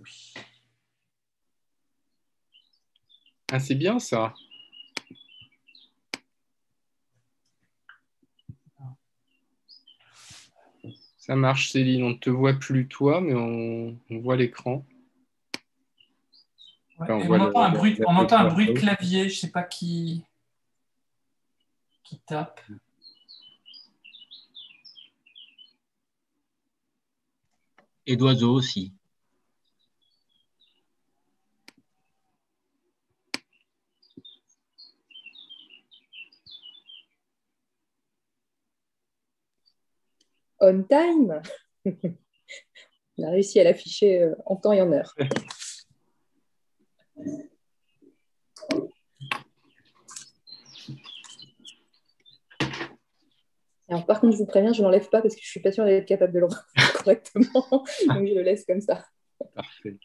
Oui. Ah, c'est bien ça. Ça marche, Céline. On ne te voit plus toi, mais on voit l'écran. Ouais. Enfin, on Et voit on le entend un bruit de plateau. clavier, je ne sais pas qui tape. Et d'oiseaux aussi. On time. On a réussi à l'afficher en temps et en heure. Alors, par contre, je vous préviens, je ne l'enlève pas parce que je ne suis pas sûre d'être capable de le refaire correctement. Donc, je le laisse comme ça. Parfait.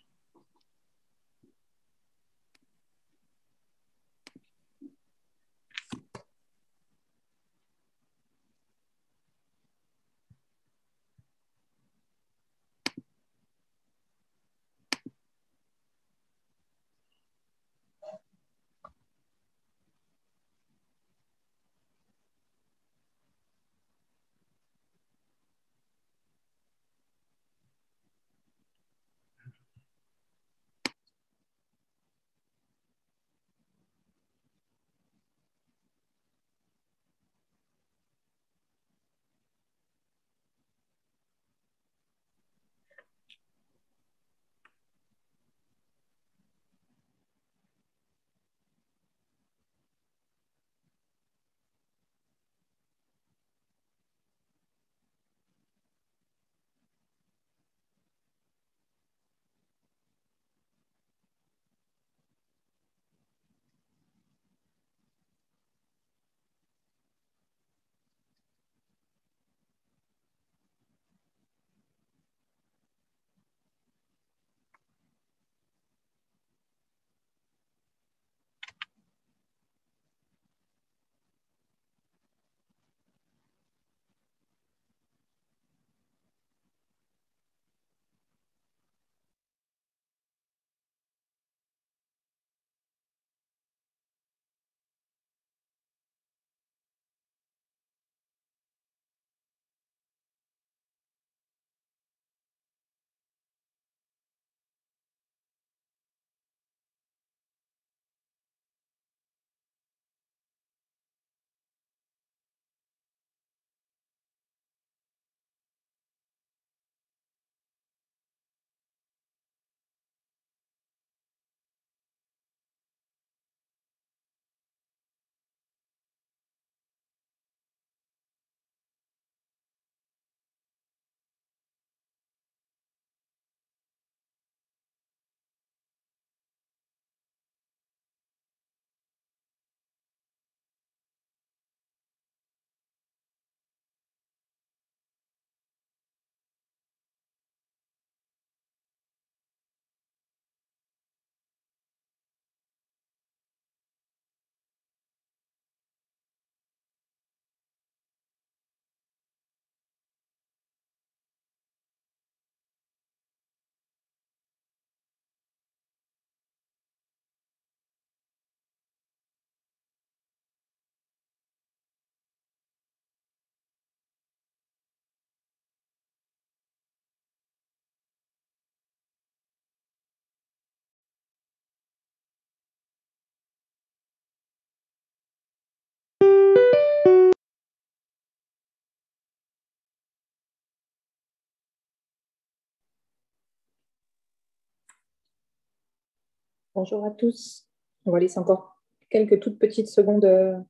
Bonjour à tous. On va laisser encore quelques toutes petites secondes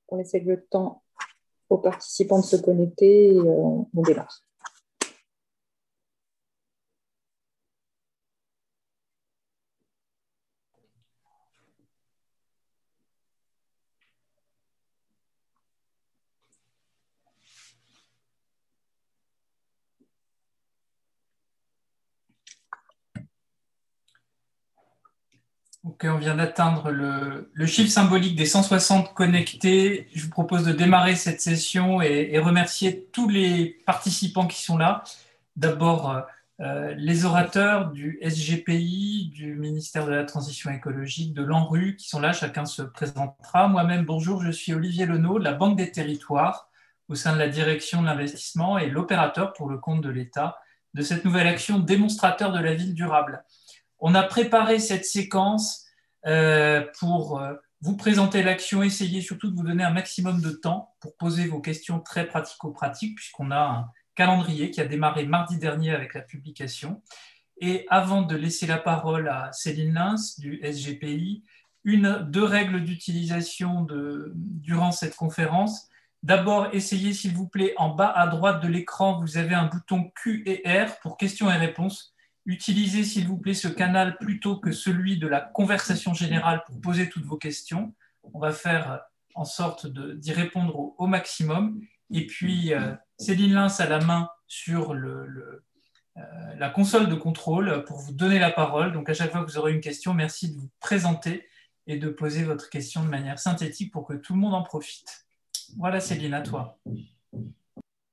pour laisser le temps aux participants de se connecter et on démarre. Ok, on vient d'atteindre le chiffre symbolique des 160 connectés. Je vous propose de démarrer cette session et remercier tous les participants qui sont là. D'abord, les orateurs du SGPI, du ministère de la Transition écologique, de l'ANRU, qui sont là, chacun se présentera. Moi-même, bonjour, je suis Olivier Lenot, de la Banque des Territoires, au sein de la direction de l'investissement et l'opérateur pour le compte de l'État de cette nouvelle action démonstrateur de la ville durable. On a préparé cette séquence pour vous présenter l'action, essayer surtout de vous donner un maximum de temps pour poser vos questions très pratico-pratiques, puisqu'on a un calendrier qui a démarré mardi dernier avec la publication. Et avant de laisser la parole à Céline Lins du SGPI, deux règles d'utilisation durant cette conférence. D'abord, essayez s'il vous plaît, en bas à droite de l'écran, vous avez un bouton Q et R pour questions et réponses. Utilisez s'il vous plaît ce canal plutôt que celui de la conversation générale pour poser toutes vos questions. On va faire en sorte d'y répondre au maximum. Et puis, Céline Lins a la main sur la console de contrôle pour vous donner la parole. Donc, à chaque fois que vous aurez une question, merci de vous présenter et de poser votre question de manière synthétique pour que tout le monde en profite. Voilà, Céline, à toi.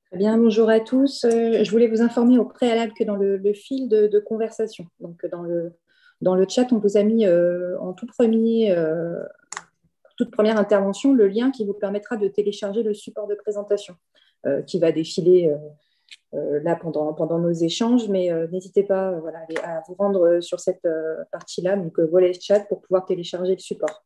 Très bien, bonjour à tous. Je voulais vous informer au préalable que dans le fil de conversation, donc dans le chat, on vous a mis en toute première intervention le lien qui vous permettra de télécharger le support de présentation qui va défiler là pendant nos échanges, mais n'hésitez pas à vous rendre sur cette partie-là, donc volet chat pour pouvoir télécharger le support.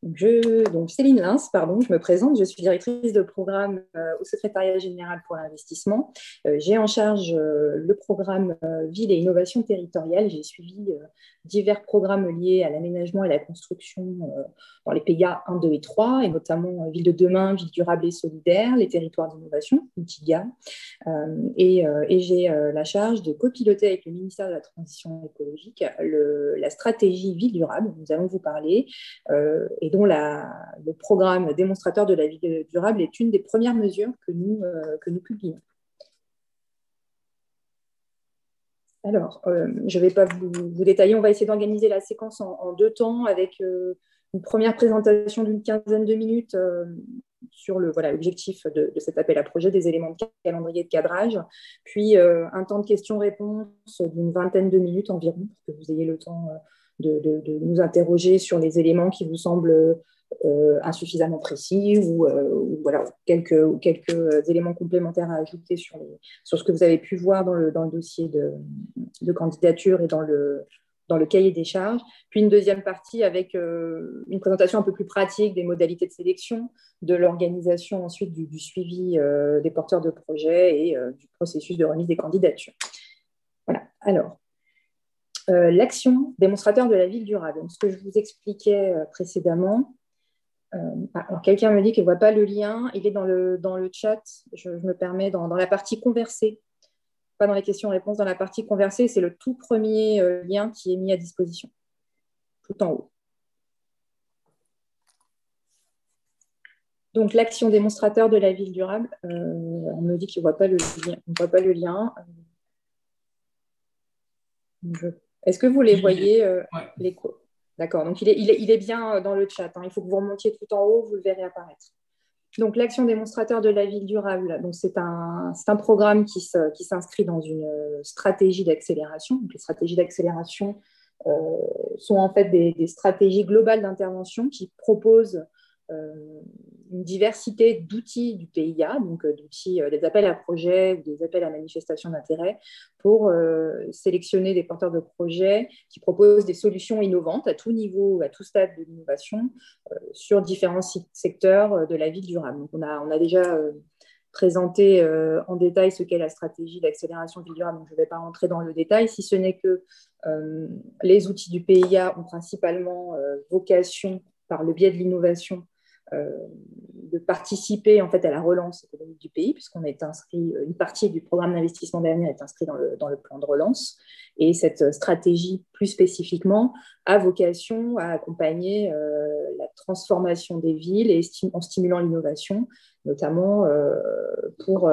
Donc Céline Lins, je me présente, je suis directrice de programme au secrétariat général pour l'investissement. J'ai en charge le programme Ville et Innovation territoriale. J'ai suivi divers programmes liés à l'aménagement et la construction dans les PIA 1, 2 et 3, et notamment Ville de demain, Ville durable et solidaire, les territoires d'innovation, TIGA. Et j'ai la charge de copiloter avec le ministère de la Transition écologique la stratégie Ville durable, dont nous allons vous parler, et dont le programme démonstrateur de la ville durable est une des premières mesures que nous publions. Alors, je ne vais pas vous détailler, on va essayer d'organiser la séquence en deux temps avec une première présentation d'une quinzaine de minutes sur l'objectif de cet appel à projet, des éléments de calendrier de cadrage, puis un temps de questions-réponses d'une vingtaine de minutes environ pour que vous ayez le temps de nous interroger sur les éléments qui vous semblent insuffisamment précis ou quelques éléments complémentaires à ajouter sur ce que vous avez pu voir dans le dossier de candidature et dans le cahier des charges. Puis une deuxième partie avec une présentation un peu plus pratique des modalités de sélection, de l'organisation ensuite du suivi des porteurs de projets et du processus de remise des candidatures. Voilà. Alors, l'action démonstrateur de la ville durable. Donc, ce que je vous expliquais précédemment. Alors, quelqu'un me dit qu'il ne voit pas le lien. Il est dans le chat. Je me permets dans la partie conversée. Pas dans les questions-réponses, dans la partie conversée. C'est le tout premier lien qui est mis à disposition, tout en haut. Donc, l'action démonstrateur de la ville durable. On me dit qu'il ne voit pas le lien. On ne voit pas le lien. Est-ce que vous les voyez ouais. D'accord, donc il est bien dans le chat. Hein. Il faut que vous remontiez tout en haut, vous le verrez apparaître. Donc, l'action démonstrateur de la ville durable, c'est un programme qui s'inscrit dans une stratégie d'accélération. Donc, les stratégies d'accélération sont en fait des stratégies globales d'intervention qui proposent une diversité d'outils du PIA, donc d'outils des appels à projets ou des appels à manifestation d'intérêt pour sélectionner des porteurs de projets qui proposent des solutions innovantes à tout niveau, à tout stade de l'innovation sur différents secteurs de la ville durable. Donc on a déjà présenté en détail ce qu'est la stratégie d'accélération ville durable, donc je ne vais pas rentrer dans le détail, si ce n'est que les outils du PIA ont principalement vocation, par le biais de l'innovation, de participer en fait à la relance économique du pays, puisqu'on est inscrit, une partie du programme d'investissement d'avenir est inscrit dans le plan de relance, et cette stratégie plus spécifiquement a vocation à accompagner la transformation des villes et en stimulant l'innovation, notamment pour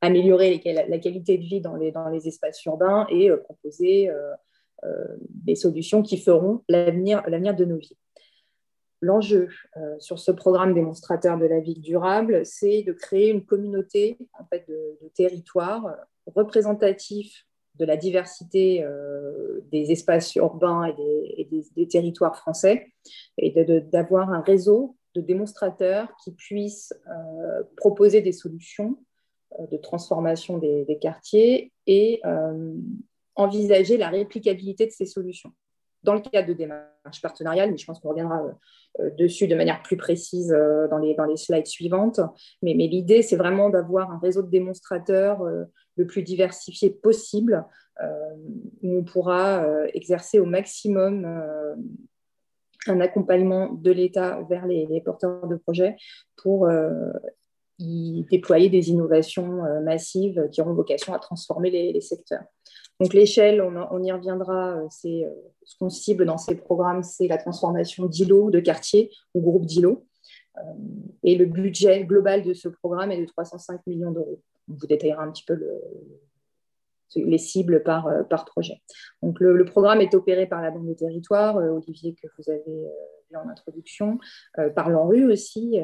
améliorer la qualité de vie dans les espaces urbains et proposer des solutions qui feront l'avenir de nos villes. l'enjeu sur ce programme démonstrateur de la ville durable, c'est de créer une communauté en fait, de territoires représentatifs de la diversité des espaces urbains et des territoires français, et d'avoir un réseau de démonstrateurs qui puissent proposer des solutions de transformation des quartiers et envisager la réplicabilité de ces solutions dans le cadre de démarches partenariales, mais je pense qu'on reviendra dessus de manière plus précise dans les slides suivantes. Mais l'idée, c'est vraiment d'avoir un réseau de démonstrateurs le plus diversifié possible, où on pourra exercer au maximum un accompagnement de l'État vers les porteurs de projets pour y déployer des innovations massives qui auront vocation à transformer les secteurs. Donc l'échelle, on y reviendra, c'est ce qu'on cible dans ces programmes, c'est la transformation d'îlots, de quartiers ou groupes d'îlots. Et le budget global de ce programme est de 305 millions d'euros. On vous détaillera un petit peu les cibles par projet. Donc le programme est opéré par la Banque des Territoires, Olivier, que vous avez vu en introduction, par l'ANRU aussi.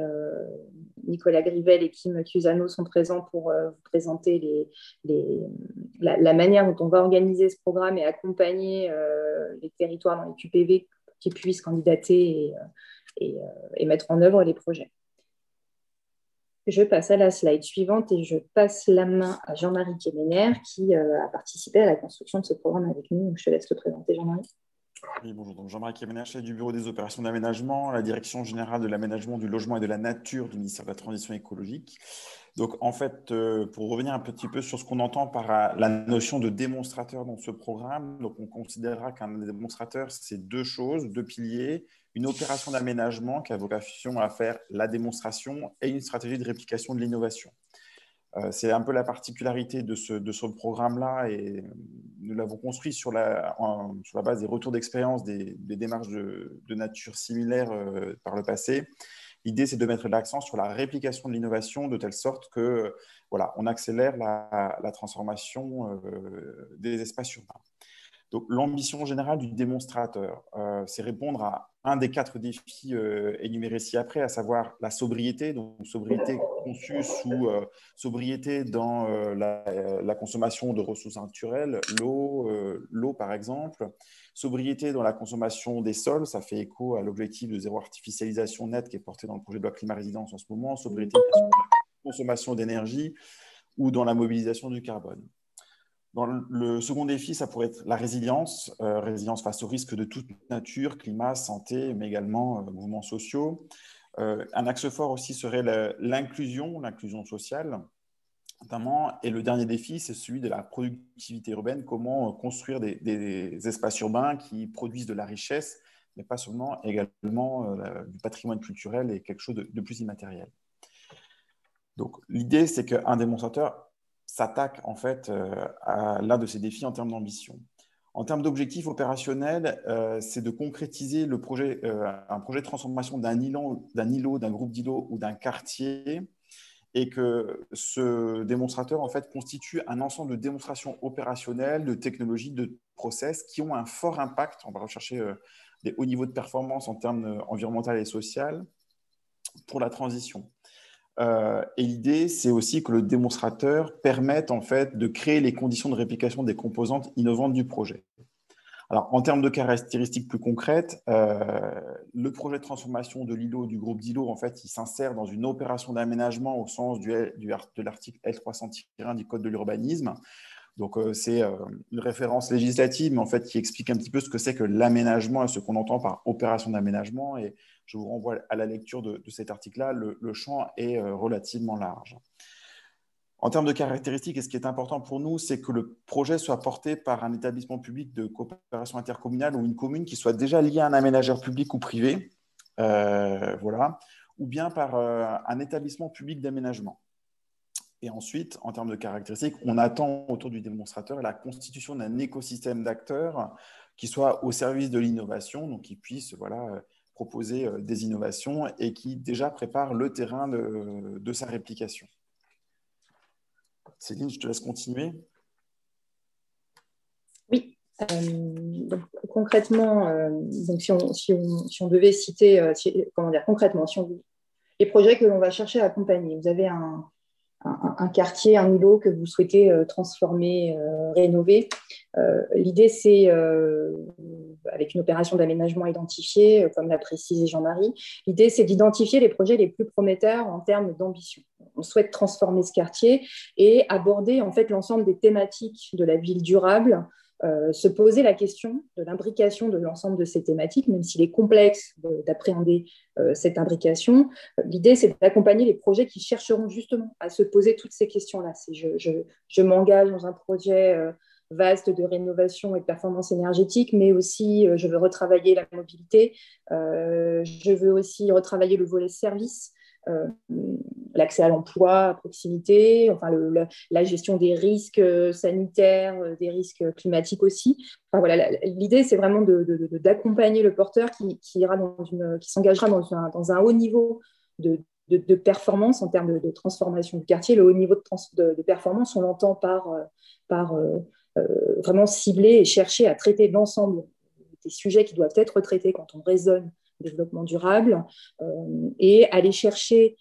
Nicolas Grivel et Kim Cusano sont présents pour vous présenter la manière dont on va organiser ce programme et accompagner les territoires dans les QPV qui puissent candidater et mettre en œuvre les projets. Je passe à la slide suivante et je passe la main à Jean-Marie Quéméner qui a participé à la construction de ce programme avec nous. Donc, je te laisse le présenter, Jean-Marie. Oui, bonjour. Donc, Jean-Marie Quéméner, chef du bureau des opérations d'aménagement, la direction générale de l'aménagement, du logement et de la nature du ministère de la Transition écologique. Donc, en fait, pour revenir un petit peu sur ce qu'on entend par la notion de démonstrateur dans ce programme, donc on considérera qu'un démonstrateur, c'est deux choses, deux piliers. Une opération d'aménagement qui a vocation à faire la démonstration et une stratégie de réplication de l'innovation. C'est un peu la particularité de ce programme-là et nous l'avons construit sur la base des retours d'expérience des démarches de nature similaire par le passé. L'idée, c'est de mettre l'accent sur la réplication de l'innovation de telle sorte que voilà, on accélère la transformation des espaces urbains. Donc, l'ambition générale du démonstrateur, c'est répondre à un des 4 défis énumérés ci-après, à savoir la sobriété, donc sobriété conçue sous sobriété dans la consommation de ressources naturelles, l'eau par exemple, sobriété dans la consommation des sols, ça fait écho à l'objectif de zéro artificialisation nette qui est porté dans le projet de loi climat-résilience en ce moment, sobriété bien sûr, dans la consommation d'énergie ou dans la mobilisation du carbone. Dans le second défi, ça pourrait être la résilience, résilience face aux risques de toute nature, climat, santé, mais également mouvements sociaux. Un axe fort aussi serait l'inclusion sociale, notamment. Et le dernier défi, c'est celui de la productivité urbaine, comment construire des espaces urbains qui produisent de la richesse, mais pas seulement, également du patrimoine culturel et quelque chose de plus immatériel. Donc, l'idée, c'est qu'un démonstrateur s'attaque en fait à l'un de ces défis en termes d'ambition. En termes d'objectifs opérationnels, c'est de concrétiser un projet de transformation d'un îlot, d'un groupe d'îlots ou d'un quartier, et que ce démonstrateur en fait constitue un ensemble de démonstrations opérationnelles, de technologies, de process qui ont un fort impact. On va rechercher des hauts niveaux de performance en termes environnemental et social pour la transition. Et l'idée, c'est aussi que le démonstrateur permette en fait de créer les conditions de réplication des composantes innovantes du projet. Alors, en termes de caractéristiques plus concrètes, le projet de transformation de l'îlot, du groupe d'îlots, en fait, il s'insère dans une opération d'aménagement au sens de l'article L300-1 du Code de l'urbanisme. Donc, c'est une référence législative, mais en fait, qui explique un petit peu ce que c'est que l'aménagement et ce qu'on entend par opération d'aménagement. Et je vous renvoie à la lecture de cet article-là. Le champ est relativement large. En termes de caractéristiques, et ce qui est important pour nous, c'est que le projet soit porté par un établissement public de coopération intercommunale ou une commune qui soit déjà liée à un aménageur public ou privé, voilà, ou bien par un établissement public d'aménagement. Et ensuite, en termes de caractéristiques, on attend autour du démonstrateur la constitution d'un écosystème d'acteurs qui soit au service de l'innovation, donc qui puisse proposer des innovations et qui déjà prépare le terrain de sa réplication. Céline, je te laisse continuer. Oui, Donc, concrètement, donc si on devait citer, concrètement, les projets que l'on va chercher à accompagner, vous avez un quartier, un îlot que vous souhaitez transformer, rénover. L'idée, c'est, avec une opération d'aménagement identifiée, comme l'a précisé Jean-Marie, l'idée, c'est d'identifier les projets les plus prometteurs en termes d'ambition. On souhaite transformer ce quartier et aborder en fait l'ensemble des thématiques de la ville durable, se poser la question de l'imbrication de l'ensemble de ces thématiques, même s'il est complexe d'appréhender cette imbrication. L'idée, c'est d'accompagner les projets qui chercheront justement à se poser toutes ces questions-là. Je m'engage dans un projet vaste de rénovation et de performance énergétique, mais aussi je veux retravailler la mobilité, je veux aussi retravailler le volet service, l'accès à l'emploi à proximité, enfin la gestion des risques sanitaires, des risques climatiques aussi. Enfin, voilà, l'idée, c'est vraiment d'accompagner le porteur qui s'engagera dans un haut niveau de performance en termes de transformation du quartier. Le haut niveau de performance, on l'entend par vraiment cibler et chercher à traiter l'ensemble des sujets qui doivent être traités quand on raisonne développement durable, et aller chercher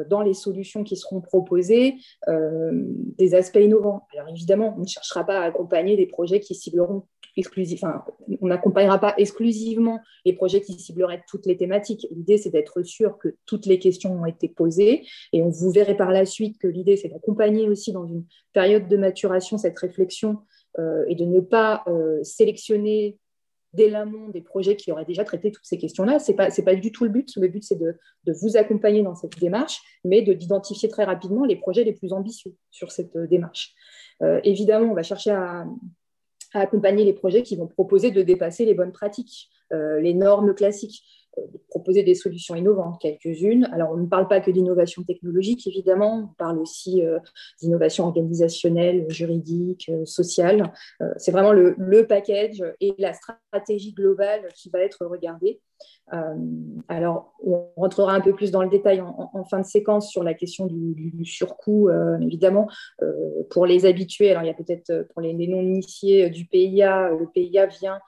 dans les solutions qui seront proposées des aspects innovants. Alors évidemment, on ne cherchera pas à accompagner des projets qui cibleront on n'accompagnera pas exclusivement les projets qui cibleraient toutes les thématiques. L'idée, c'est d'être sûr que toutes les questions ont été posées, et vous verrez par la suite que l'idée, c'est d'accompagner aussi dans une période de maturation cette réflexion, et de ne pas sélectionner dès l'amont des projets qui auraient déjà traité toutes ces questions-là. Ce n'est pas du tout le but. Le but, c'est de vous accompagner dans cette démarche, mais d'identifier très rapidement les projets les plus ambitieux sur cette démarche. Évidemment, on va chercher à accompagner les projets qui vont proposer de dépasser les bonnes pratiques, les normes classiques, de proposer des solutions innovantes, quelques-unes. Alors, on ne parle pas que d'innovation technologique, évidemment, on parle aussi d'innovation organisationnelle, juridique, sociale. C'est vraiment le package et la stratégie globale qui va être regardée. Alors, on rentrera un peu plus dans le détail en fin de séquence sur la question du surcoût, évidemment, pour les habitués. Alors, il y a peut-être pour les non-initiés du PIA, le PIA vient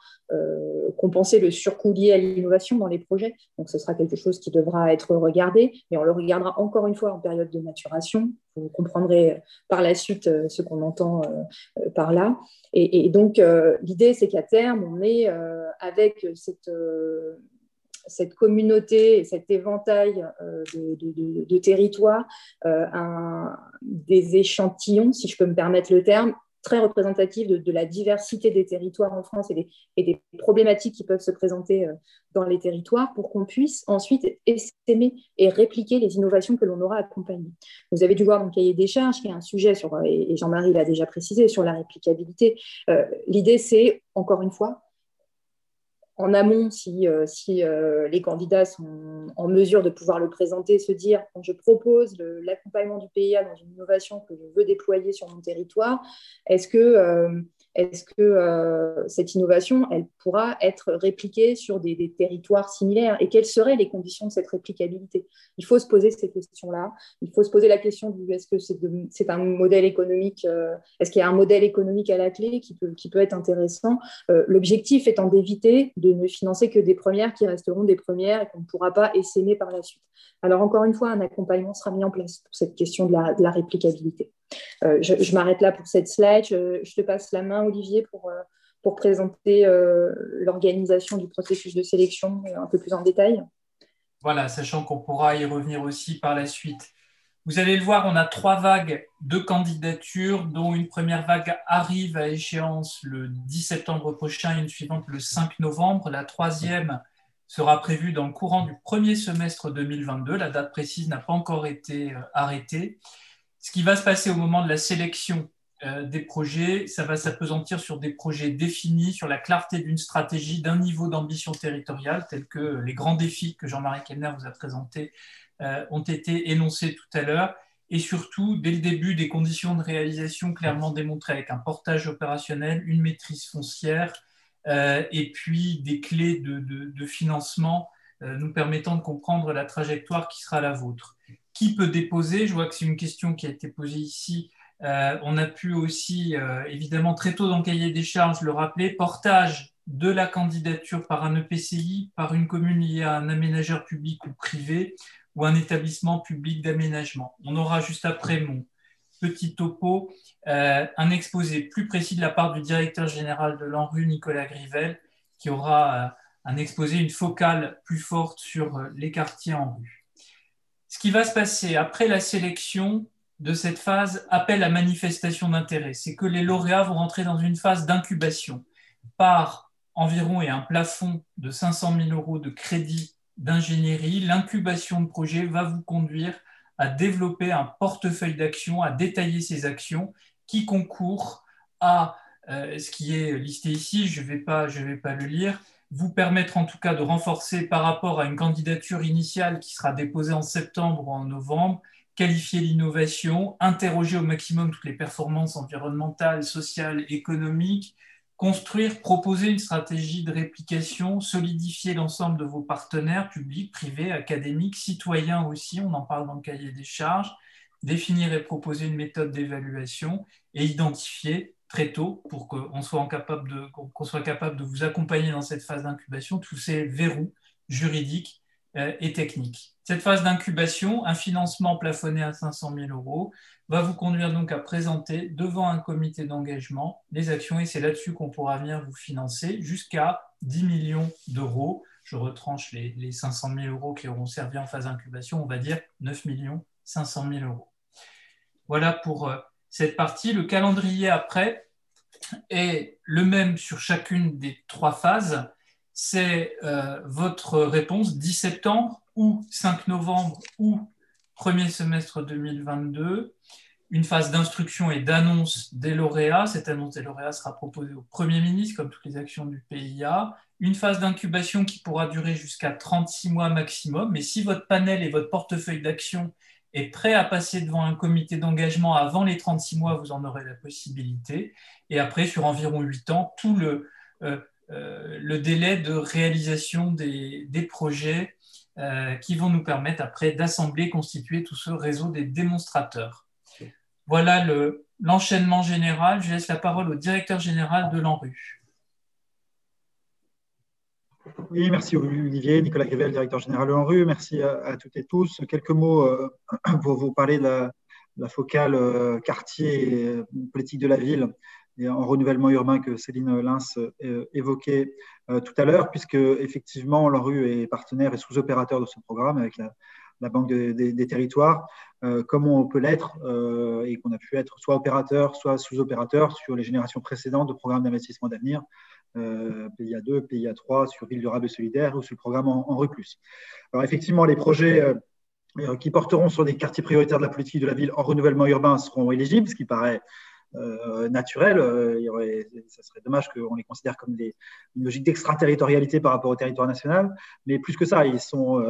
compenser le surcoût lié à l'innovation dans les projets. Donc, ce sera quelque chose qui devra être regardé, mais on le regardera encore une fois en période de maturation. Vous comprendrez par la suite ce qu'on entend par là. Et donc, l'idée, c'est qu'à terme, on est avec cette communauté et cet éventail de territoires, des échantillons, si je peux me permettre le terme, très représentatifs de la diversité des territoires en France et des problématiques qui peuvent se présenter dans les territoires, pour qu'on puisse ensuite essaimer et répliquer les innovations que l'on aura accompagnées. Vous avez dû voir dans le cahier des charges qu'il y a un sujet, et Jean-Marie l'a déjà précisé, sur la réplicabilité. L'idée, c'est, encore une fois, en amont, si les candidats sont en mesure de pouvoir le présenter, se dire, quand je propose l'accompagnement du PIA dans une innovation que je veux déployer sur mon territoire, est-ce que cette innovation, elle pourra être répliquée sur des territoires similaires, et quelles seraient les conditions de cette réplicabilité? Il faut se poser ces questions-là. Il faut se poser la question est-ce que c'est un modèle économique, est-ce qu'il y a un modèle économique à la clé qui peut être intéressant, l'objectif étant d'éviter de ne financer que des premières qui resteront des premières et qu'on ne pourra pas essaimer par la suite. Alors encore une fois, un accompagnement sera mis en place pour cette question de la réplicabilité. Je m'arrête là pour cette slide. Je te passe la main, Olivier, pour présenter l'organisation du processus de sélection un peu plus en détail. Voilà, sachant qu'on pourra y revenir aussi par la suite. Vous allez le voir, on a 3 vagues de candidatures, dont une première vague arrive à échéance le 10 septembre prochain et une suivante le 5 novembre. La troisième sera prévue dans le courant du premier semestre 2022. La date précise n'a pas encore été arrêtée. Ce qui va se passer au moment de la sélection des projets, ça va s'appesantir sur des projets définis, sur la clarté d'une stratégie, d'un niveau d'ambition territoriale, tels que les grands défis que Jean-Marie Kellner vous a présentés ont été énoncés tout à l'heure, et surtout, dès le début, des conditions de réalisation clairement démontrées, avec un portage opérationnel, une maîtrise foncière, et puis des clés de financement nous permettant de comprendre la trajectoire qui sera la vôtre. Qui peut déposer? Je vois que c'est une question qui a été posée ici. On a pu aussi, évidemment, très tôt dans le cahier des charges, le rappeler, portage de la candidature par un EPCI, par une commune liée à un aménageur public ou privé ou un établissement public d'aménagement. On aura juste après mon petit topo un exposé plus précis de la part du directeur général de l'ANRU, Nicolas Grivel, qui aura un exposé, une focale plus forte sur les quartiers en rue. Ce qui va se passer après la sélection de cette phase appel à manifestation d'intérêt, c'est que les lauréats vont rentrer dans une phase d'incubation par environ et un plafond de 500 000 € de crédit d'ingénierie. L'incubation de projet va vous conduire à développer un portefeuille d'actions, à détailler ces actions qui concourent à ce qui est listé ici, je ne vais pas le lire, vous permettre en tout cas de renforcer par rapport à une candidature initiale qui sera déposée en septembre ou en novembre, qualifier l'innovation, interroger au maximum toutes les performances environnementales, sociales, économiques, construire, proposer une stratégie de réplication, solidifier l'ensemble de vos partenaires publics, privés, académiques, citoyens aussi, on en parle dans le cahier des charges, définir et proposer une méthode d'évaluation et identifier très tôt pour qu'on soit capable de vous accompagner dans cette phase d'incubation, tous ces verrous juridiques et techniques. Cette phase d'incubation, un financement plafonné à 500 000 €, va vous conduire donc à présenter devant un comité d'engagement les actions et c'est là-dessus qu'on pourra venir vous financer jusqu'à 10 millions €. Je retranche les 500 000 € qui auront servi en phase d'incubation, on va dire 9 500 000 €. Voilà pour cette partie. Le calendrier après est le même sur chacune des 3 phases. C'est votre réponse 10 septembre ou 5 novembre ou premier semestre 2022. Une phase d'instruction et d'annonce des lauréats. Cette annonce des lauréats sera proposée au Premier ministre, comme toutes les actions du PIA. Une phase d'incubation qui pourra durer jusqu'à 36 mois maximum. Mais si votre panel et votre portefeuille d'actions est prêt à passer devant un comité d'engagement avant les 36 mois, vous en aurez la possibilité. Et après, sur environ 8 ans, tout le délai de réalisation des projets qui vont nous permettre après d'assembler, constituer tout ce réseau des démonstrateurs. Voilà l'enchaînement général. Je laisse la parole au directeur général de l'ANRU. Oui, merci Olivier, Nicolas Grivel, directeur général de l'ANRU. Merci à toutes et tous. Quelques mots pour vous parler de la focale quartier politique de la ville et en renouvellement urbain que Céline Lins évoquait tout à l'heure, puisque effectivement l'ANRU est partenaire et sous-opérateur de ce programme avec la Banque des territoires, comme on peut l'être et qu'on a pu être soit opérateur, soit sous-opérateur sur les générations précédentes de programmes d'investissement d'avenir, PIA 2, PIA 3, sur Ville durable et solidaire ou sur le programme ANRU+. Alors effectivement, les projets qui porteront sur des quartiers prioritaires de la politique de la ville en renouvellement urbain seront éligibles, ce qui paraît naturel. Ça serait dommage qu'on les considère comme une logique d'extraterritorialité par rapport au territoire national, mais plus que ça, ils sont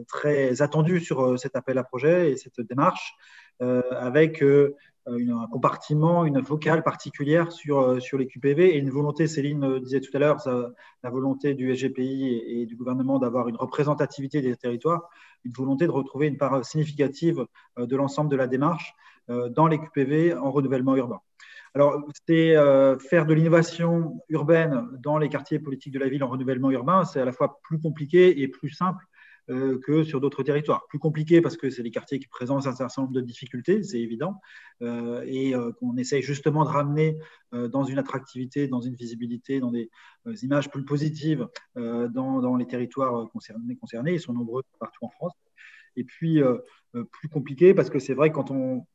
très attendus sur cet appel à projet et cette démarche, avec un compartiment, une focale particulière sur les QPV et une volonté, Céline disait tout à l'heure, la volonté du SGPI et du gouvernement d'avoir une représentativité des territoires, une volonté de retrouver une part significative de l'ensemble de la démarche dans les QPV en renouvellement urbain. Alors, c'est faire de l'innovation urbaine dans les quartiers politiques de la ville en renouvellement urbain, c'est à la fois plus compliqué et plus simple que sur d'autres territoires. Plus compliqué parce que c'est des quartiers qui présentent un certain nombre de difficultés, c'est évident, et qu'on essaye justement de ramener dans une attractivité, dans une visibilité, dans des images plus positives dans les territoires concernés. Ils sont nombreux partout en France. Et puis, plus compliqué parce que c'est vrai quand on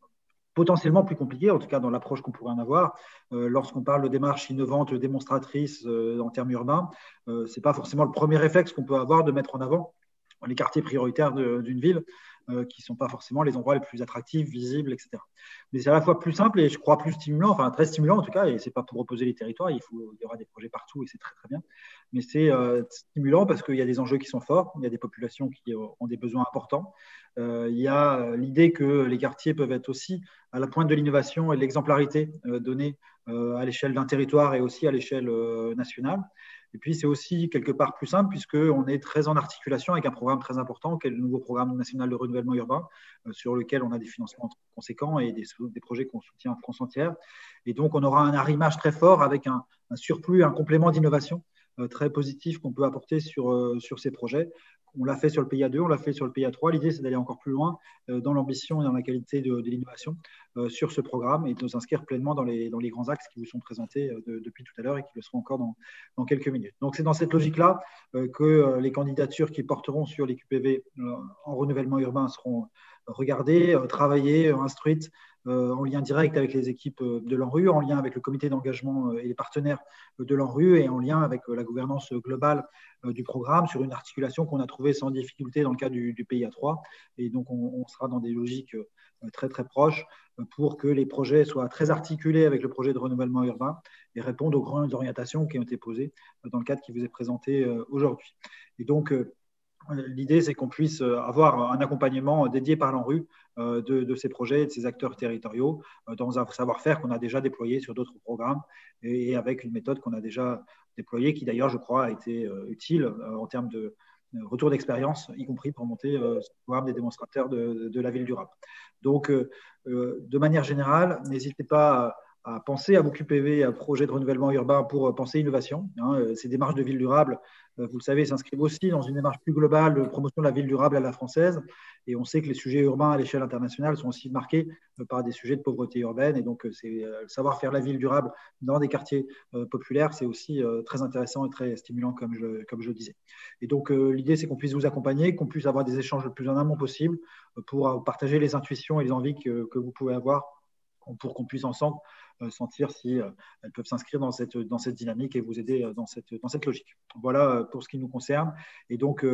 potentiellement plus compliqué, en tout cas dans l'approche qu'on pourrait en avoir, lorsqu'on parle de démarches innovantes, démonstratrices en termes urbains, ce n'est pas forcément le premier réflexe qu'on peut avoir de mettre en avant les quartiers prioritaires d'une ville, qui ne sont pas forcément les endroits les plus attractifs, visibles, etc. Mais c'est à la fois plus simple et je crois plus stimulant, enfin très stimulant en tout cas, et ce n'est pas pour opposer les territoires, il y aura des projets partout et c'est très très bien, mais c'est stimulant parce qu'il y a des enjeux qui sont forts, il y a des populations qui ont des besoins importants, il y a l'idée que les quartiers peuvent être aussi à la pointe de l'innovation et de l'exemplarité donnée à l'échelle d'un territoire et aussi à l'échelle nationale. Et puis, c'est aussi quelque part plus simple puisqu'on est très en articulation avec un programme très important, qui est le nouveau programme national de renouvellement urbain, sur lequel on a des financements conséquents et des projets qu'on soutient en France entière. Et donc, on aura un arrimage très fort avec un surplus, un complément d'innovation très positif qu'on peut apporter sur ces projets. On l'a fait sur le PIA2, on l'a fait sur le PIA3. L'idée, c'est d'aller encore plus loin dans l'ambition et dans la qualité de l'innovation sur ce programme et de s'inscrire pleinement dans les grands axes qui vous sont présentés depuis tout à l'heure et qui le seront encore dans quelques minutes. Donc, c'est dans cette logique-là que les candidatures qui porteront sur les QPV en renouvellement urbain seront regardées, travaillées, instruites en lien direct avec les équipes de l'ANRU, en lien avec le comité d'engagement et les partenaires de l'ANRU et en lien avec la gouvernance globale du programme sur une articulation qu'on a trouvée sans difficulté dans le cas du PIA3. Et donc, on sera dans des logiques très, très proches pour que les projets soient très articulés avec le projet de renouvellement urbain et répondent aux grandes orientations qui ont été posées dans le cadre qui vous est présenté aujourd'hui. Et donc, l'idée, c'est qu'on puisse avoir un accompagnement dédié par l'ANRU de ces projets et de ces acteurs territoriaux dans un savoir-faire qu'on a déjà déployé sur d'autres programmes et avec une méthode qu'on a déjà déployée qui, d'ailleurs, je crois, a été utile en termes de retour d'expérience, y compris pour monter ce programme des démonstrateurs de la ville durable. Donc, de manière générale, n'hésitez pas à penser à vos QPV, à projets de renouvellement urbain pour penser innovation. Ces démarches de ville durable, vous le savez, s'inscrivent aussi dans une démarche plus globale de promotion de la ville durable à la française. Et on sait que les sujets urbains à l'échelle internationale sont aussi marqués par des sujets de pauvreté urbaine. Et donc, savoir faire la ville durable dans des quartiers populaires, c'est aussi très intéressant et très stimulant, comme je le disais. Et donc, l'idée, c'est qu'on puisse vous accompagner, qu'on puisse avoir des échanges le plus en amont possible pour partager les intuitions et les envies que vous pouvez avoir pour qu'on puisse ensemble sentir si elles peuvent s'inscrire dans cette dynamique et vous aider dans cette logique. Voilà pour ce qui nous concerne. Et donc,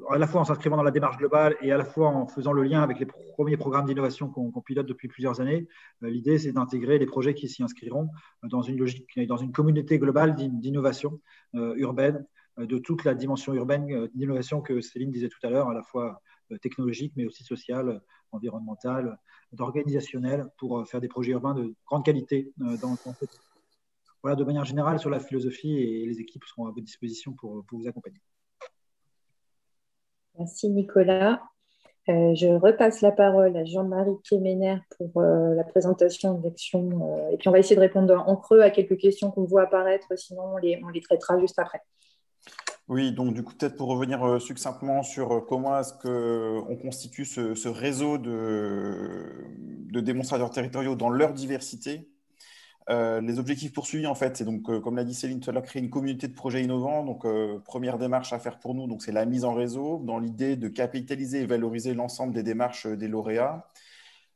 à la fois en s'inscrivant dans la démarche globale et à la fois en faisant le lien avec les premiers programmes d'innovation qu'on pilote depuis plusieurs années, l'idée, c'est d'intégrer les projets qui s'y inscriront dans une logique, dans une communauté globale d'innovation urbaine, de toute la dimension urbaine d'innovation que Céline disait tout à l'heure, à la fois technologique, mais aussi sociale, environnementale, d'organisationnel, pour faire des projets urbains de grande qualité dans le contexte. Voilà, de manière générale, sur la philosophie, et les équipes seront à votre disposition pour vous accompagner. Merci Nicolas. Je repasse la parole à Jean-Marie Quéméner pour la présentation de l'action. Et puis, on va essayer de répondre en creux à quelques questions qu'on voit apparaître, sinon on les traitera juste après. Oui, donc du coup, peut-être pour revenir succinctement sur comment est-ce qu'on constitue ce réseau de démonstrateurs territoriaux dans leur diversité. Les objectifs poursuivis, en fait, c'est donc, comme l'a dit Céline tout à l'heure, créer une communauté de projets innovants. Donc, première démarche à faire pour nous, c'est la mise en réseau, dans l'idée de capitaliser et valoriser l'ensemble des démarches des lauréats,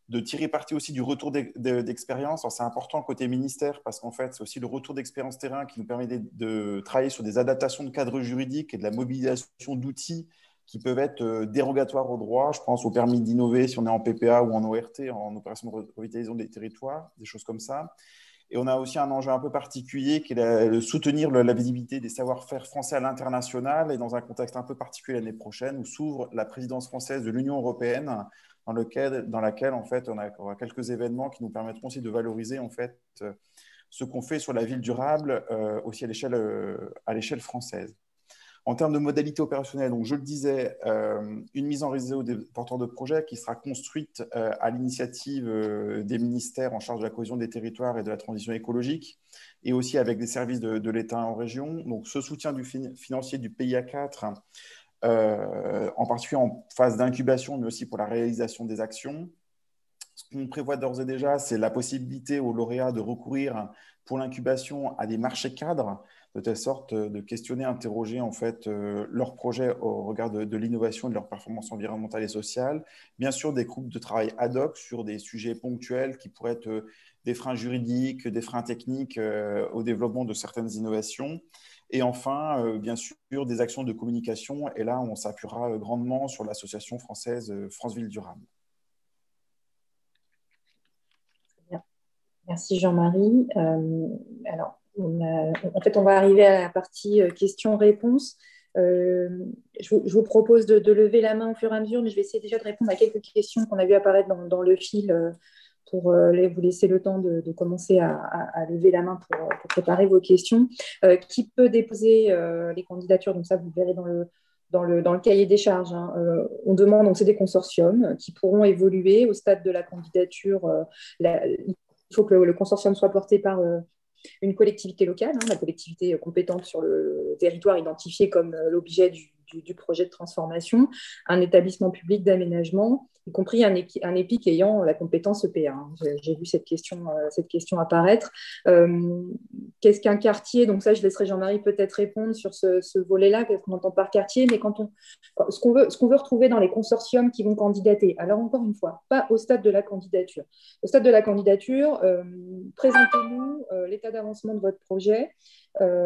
de tirer parti aussi du retour d'expérience. C'est important côté ministère parce qu'en fait, c'est aussi le retour d'expérience terrain qui nous permet de travailler sur des adaptations de cadres juridiques et de la mobilisation d'outils qui peuvent être dérogatoires au droit. Je pense au permis d'innover si on est en PPA ou en ORT, en opération de revitalisation des territoires, des choses comme ça. Et on a aussi un enjeu un peu particulier qui est de soutenir la visibilité des savoir-faire français à l'international et dans un contexte un peu particulier l'année prochaine où s'ouvre la présidence française de l'Union européenne dans laquelle en fait, on a quelques événements qui nous permettront aussi de valoriser en fait, ce qu'on fait sur la ville durable aussi à l'échelle française. En termes de modalités opérationnelles, donc je le disais, une mise en réseau des porteurs de projets qui sera construite à l'initiative des ministères en charge de la cohésion des territoires et de la transition écologique, et aussi avec des services de l'État en région. Donc ce soutien financier du PIA4, en particulier en phase d'incubation, mais aussi pour la réalisation des actions. Ce qu'on prévoit d'ores et déjà, c'est la possibilité aux lauréats de recourir pour l'incubation à des marchés cadres, de telle sorte de questionner, interroger en fait leurs projets au regard de l'innovation et de leur performance environnementale et sociale. Bien sûr, des groupes de travail ad hoc sur des sujets ponctuels qui pourraient être des freins juridiques, des freins techniques au développement de certaines innovations. Et enfin, bien sûr, des actions de communication. Et là, on s'appuiera grandement sur l'association française France Ville Durable. Merci Jean-Marie. Alors, en fait, on va arriver à la partie questions-réponses. Je vous propose de lever la main au fur et à mesure, mais je vais essayer déjà de répondre à quelques questions qu'on a vu apparaître dans le fil pour vous laisser le temps de commencer à lever la main pour préparer vos questions. Qui peut déposer les candidatures? Donc ça, vous le verrez dans le cahier des charges. Hein. On demande, donc c'est des consortiums qui pourront évoluer au stade de la candidature. Il faut que le consortium soit porté par une collectivité locale, hein, la collectivité compétente sur le territoire identifié comme l'objet du projet de transformation, un établissement public d'aménagement, y compris un EPIC ayant la compétence EPA. Hein. J'ai vu cette question apparaître. Qu'est-ce qu'un quartier? Donc ça, je laisserai Jean-Marie peut-être répondre sur ce volet-là, qu'est-ce qu'on entend par quartier, mais ce qu'on veut retrouver dans les consortiums qui vont candidater. Alors encore une fois, pas au stade de la candidature. Au stade de la candidature, présentez-nous l'état d'avancement de votre projet,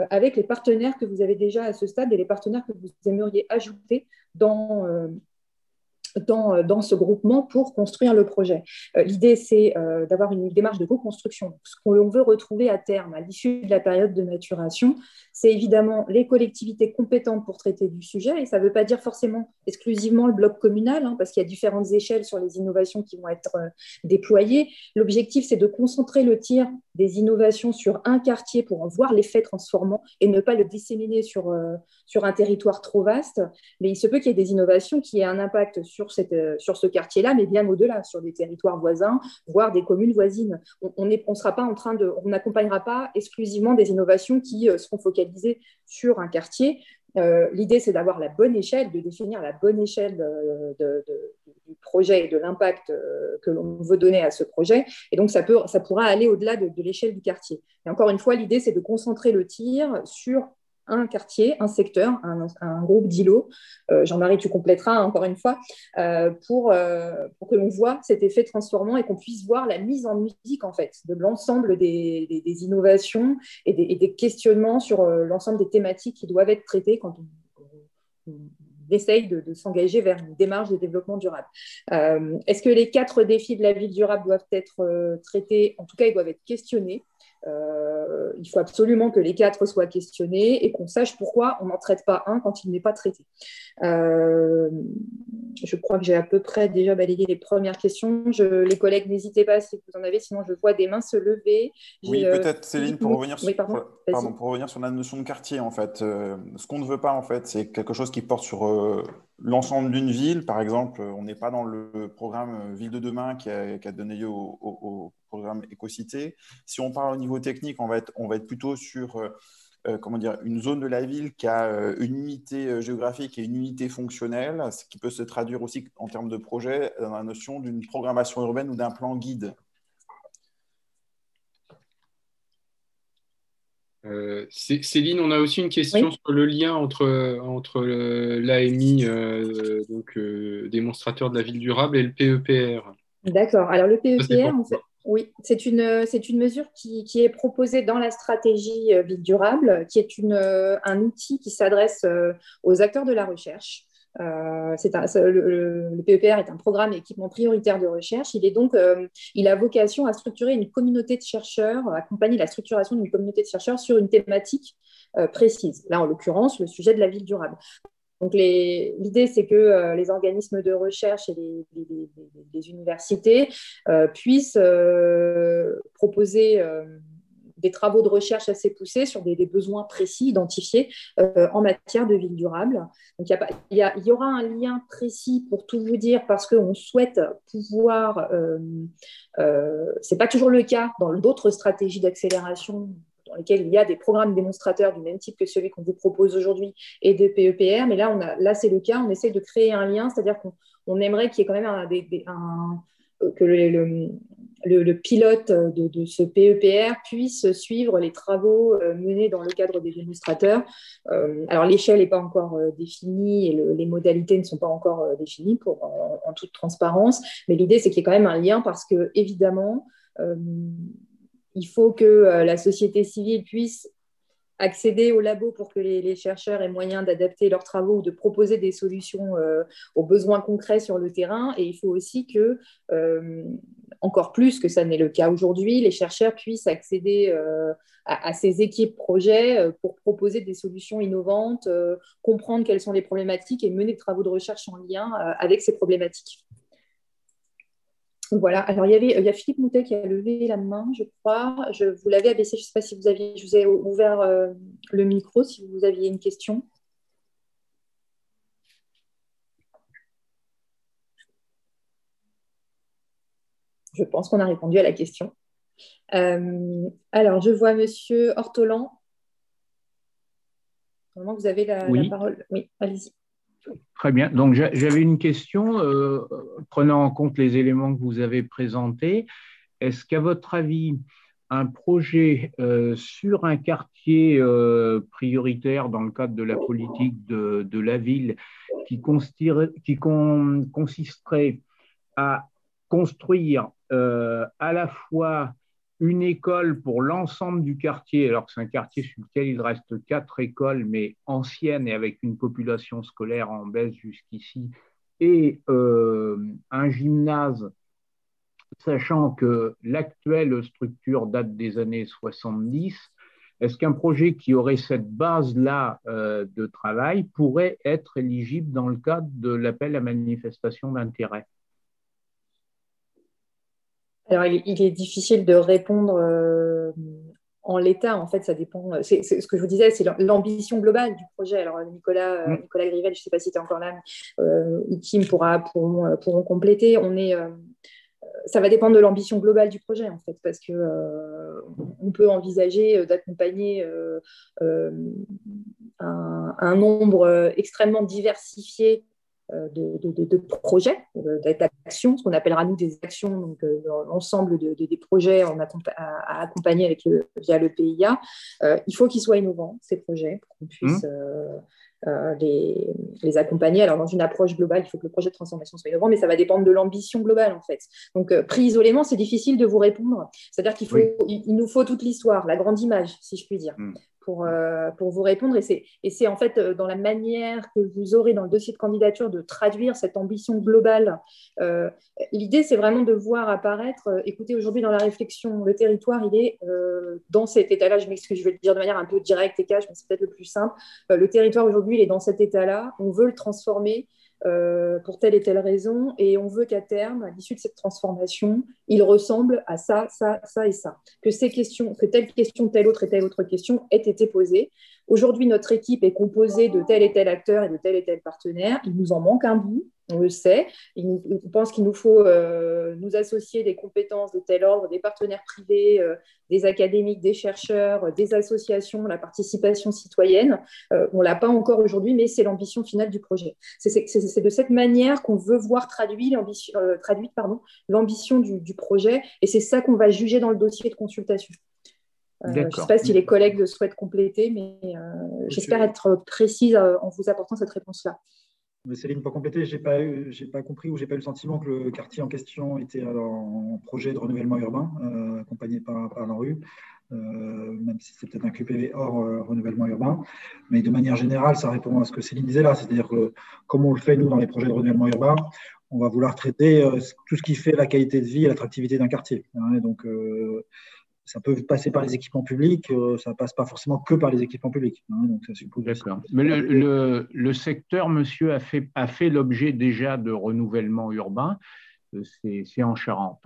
avec les partenaires que vous avez déjà à ce stade et les partenaires que vous aimeriez ajouter dans ce groupement pour construire le projet. L'idée, c'est d'avoir une démarche de co-construction. Ce qu'on veut retrouver à terme, à l'issue de la période de maturation, c'est évidemment les collectivités compétentes pour traiter du sujet, et ça ne veut pas dire forcément exclusivement le bloc communal, hein, parce qu'il y a différentes échelles sur les innovations qui vont être déployées. L'objectif, c'est de concentrer le tir des innovations sur un quartier pour en voir l'effet transformant et ne pas le disséminer sur un territoire trop vaste. Mais il se peut qu'il y ait des innovations qui aient un impact sur ce quartier-là, mais bien au-delà, sur des territoires voisins, voire des communes voisines. On n'accompagnera pas exclusivement des innovations qui seront focalisées sur un quartier. L'idée, c'est d'avoir la bonne échelle, de définir la bonne échelle du projet et de l'impact que l'on veut donner à ce projet. Et donc, ça pourra aller au-delà de l'échelle du quartier. Et encore une fois, l'idée, c'est de concentrer le tir sur un quartier, un secteur, un groupe d'îlots. Jean-Marie, tu compléteras encore une fois, pour que l'on voit cet effet transformant et qu'on puisse voir la mise en musique en fait, de l'ensemble des innovations et des questionnements sur l'ensemble des thématiques qui doivent être traitées quand on essaye de s'engager vers une démarche de développement durable. Est-ce que les 4 défis de la ville durable doivent être traités? En tout cas, ils doivent être questionnés. Il faut absolument que les 4 soient questionnés et qu'on sache pourquoi on n'en traite pas un quand il n'est pas traité. Je crois que j'ai à peu près déjà balayé les premières questions. Les collègues, n'hésitez pas si vous en avez, sinon je vois des mains se lever. Oui, peut-être Céline, pour revenir sur la notion de quartier, en fait. Ce qu'on ne veut pas, en fait, c'est quelque chose qui porte sur l'ensemble d'une ville. Par exemple, on n'est pas dans le programme Ville de demain qui a donné lieu au programme Écocité. Si on parle au niveau technique, on va être plutôt sur une zone de la ville qui a une unité géographique et une unité fonctionnelle, ce qui peut se traduire aussi en termes de projet dans la notion d'une programmation urbaine ou d'un plan guide. Céline, on a aussi une question sur le lien entre l'AMI, démonstrateur de la ville durable, et le PEPR. D'accord. Alors, le PEPR, en fait, oui, c'est une mesure qui est proposée dans la stratégie ville durable, qui est un outil qui s'adresse aux acteurs de la recherche. Le PEPR est un programme équipement prioritaire de recherche. Il a vocation à structurer une communauté de chercheurs, accompagner la structuration d'une communauté de chercheurs sur une thématique précise. Là, en l'occurrence, le sujet de la ville durable. Donc, l'idée, c'est que les organismes de recherche et les universités puissent proposer des travaux de recherche assez poussés sur des besoins précis identifiés en matière de ville durable. Donc, il y aura un lien précis pour tout vous dire parce qu'on souhaite pouvoir, ce n'est pas toujours le cas dans d'autres stratégies d'accélération dans lesquels il y a des programmes démonstrateurs du même type que celui qu'on vous propose aujourd'hui et des PEPR, mais là c'est le cas, on essaye de créer un lien, c'est-à-dire qu'on aimerait qu'il y ait quand même que le pilote de ce PEPR puisse suivre les travaux menés dans le cadre des démonstrateurs. Alors l'échelle n'est pas encore définie et les modalités ne sont pas encore définies en toute transparence, mais l'idée c'est qu'il y ait quand même un lien parce que évidemment il faut que la société civile puisse accéder au labo pour que les chercheurs aient moyen d'adapter leurs travaux ou de proposer des solutions aux besoins concrets sur le terrain. Et il faut aussi que, encore plus que ça n'est le cas aujourd'hui, les chercheurs puissent accéder à ces équipes projets pour proposer des solutions innovantes, comprendre quelles sont les problématiques et mener des travaux de recherche en lien avec ces problématiques. Voilà. Alors, il y a Philippe Moutet qui a levé la main, je crois. Vous l'avez abaissé. Je ne sais pas si je vous ai ouvert le micro, si vous aviez une question. Je pense qu'on a répondu à la question. Alors, je vois Monsieur Ortolan. Vraiment, vous avez la parole. Oui, allez-y. Très bien. Donc, j'avais une question, prenant en compte les éléments que vous avez présentés. Est-ce qu'à votre avis, un projet sur un quartier prioritaire dans le cadre de la politique de la ville qui consisterait à construire à la fois une école pour l'ensemble du quartier, alors que c'est un quartier sur lequel il reste 4 écoles, mais anciennes et avec une population scolaire en baisse jusqu'ici, et un gymnase, sachant que l'actuelle structure date des années 70, est-ce qu'un projet qui aurait cette base-là de travail pourrait être éligible dans le cadre de l'appel à manifestation d'intérêt ? Alors, il est difficile de répondre en l'état. En fait, ça dépend. C'est ce que je vous disais, c'est l'ambition globale du projet. Alors, Nicolas Grivel, je ne sais pas si tu es encore là, mais Kim pourront compléter. Ça va dépendre de l'ambition globale du projet, en fait, parce que on peut envisager d'accompagner un nombre extrêmement diversifié de projets, d'actions, ce qu'on appellera nous des actions, donc l'ensemble des projets à accompagner via le PIA. Il faut qu'ils soient innovants, ces projets, pour qu'on puisse les accompagner. Alors, dans une approche globale, il faut que le projet de transformation soit innovant, mais ça va dépendre de l'ambition globale, en fait. Donc, pris isolément, c'est difficile de vous répondre. C'est-à-dire il nous faut toute l'histoire, la grande image, si je puis dire. Pour vous répondre. Et c'est en fait dans la manière que vous aurez dans le dossier de candidature de traduire cette ambition globale. L'idée, c'est vraiment de voir apparaître, écoutez, aujourd'hui dans la réflexion, le territoire, il est dans cet état-là, je m'excuse, je vais le dire de manière un peu directe et cash, mais c'est peut-être le plus simple. Le territoire, aujourd'hui, il est dans cet état-là, on veut le transformer pour telle et telle raison, et on veut qu'à terme, à l'issue de cette transformation, il ressemble à ça, ça, ça et ça. Que telle question, telle autre et telle autre question aient été posées. Aujourd'hui, notre équipe est composée de tel et tel acteur et de tel et tel partenaire. Il nous en manque un bout, on le sait. On pense qu'il nous faut nous associer des compétences de tel ordre, des partenaires privés, des académiques, des chercheurs, des associations, la participation citoyenne. On ne l'a pas encore aujourd'hui, mais c'est l'ambition finale du projet. C'est de cette manière qu'on veut voir traduite l'ambition du projet, et c'est ça qu'on va juger dans le dossier de consultation. Je ne sais pas si les collègues souhaitent compléter, mais j'espère être précise en vous apportant cette réponse-là. Céline, pour compléter, je n'ai pas compris ou je n'ai pas eu le sentiment que le quartier en question était en projet de renouvellement urbain, accompagné par l'ANRU, même si c'est peut-être un QPV hors renouvellement urbain. Mais de manière générale, ça répond à ce que Céline disait là, c'est-à-dire que comme on le fait nous dans les projets de renouvellement urbain, on va vouloir traiter tout ce qui fait la qualité de vie et l'attractivité d'un quartier. Et donc, ça peut passer par les équipements publics, ça ne passe pas forcément que par les équipements publics. Donc ça suppose. D'accord. Mais le secteur, monsieur, a fait l'objet déjà de renouvellement urbain. C'est en Charente.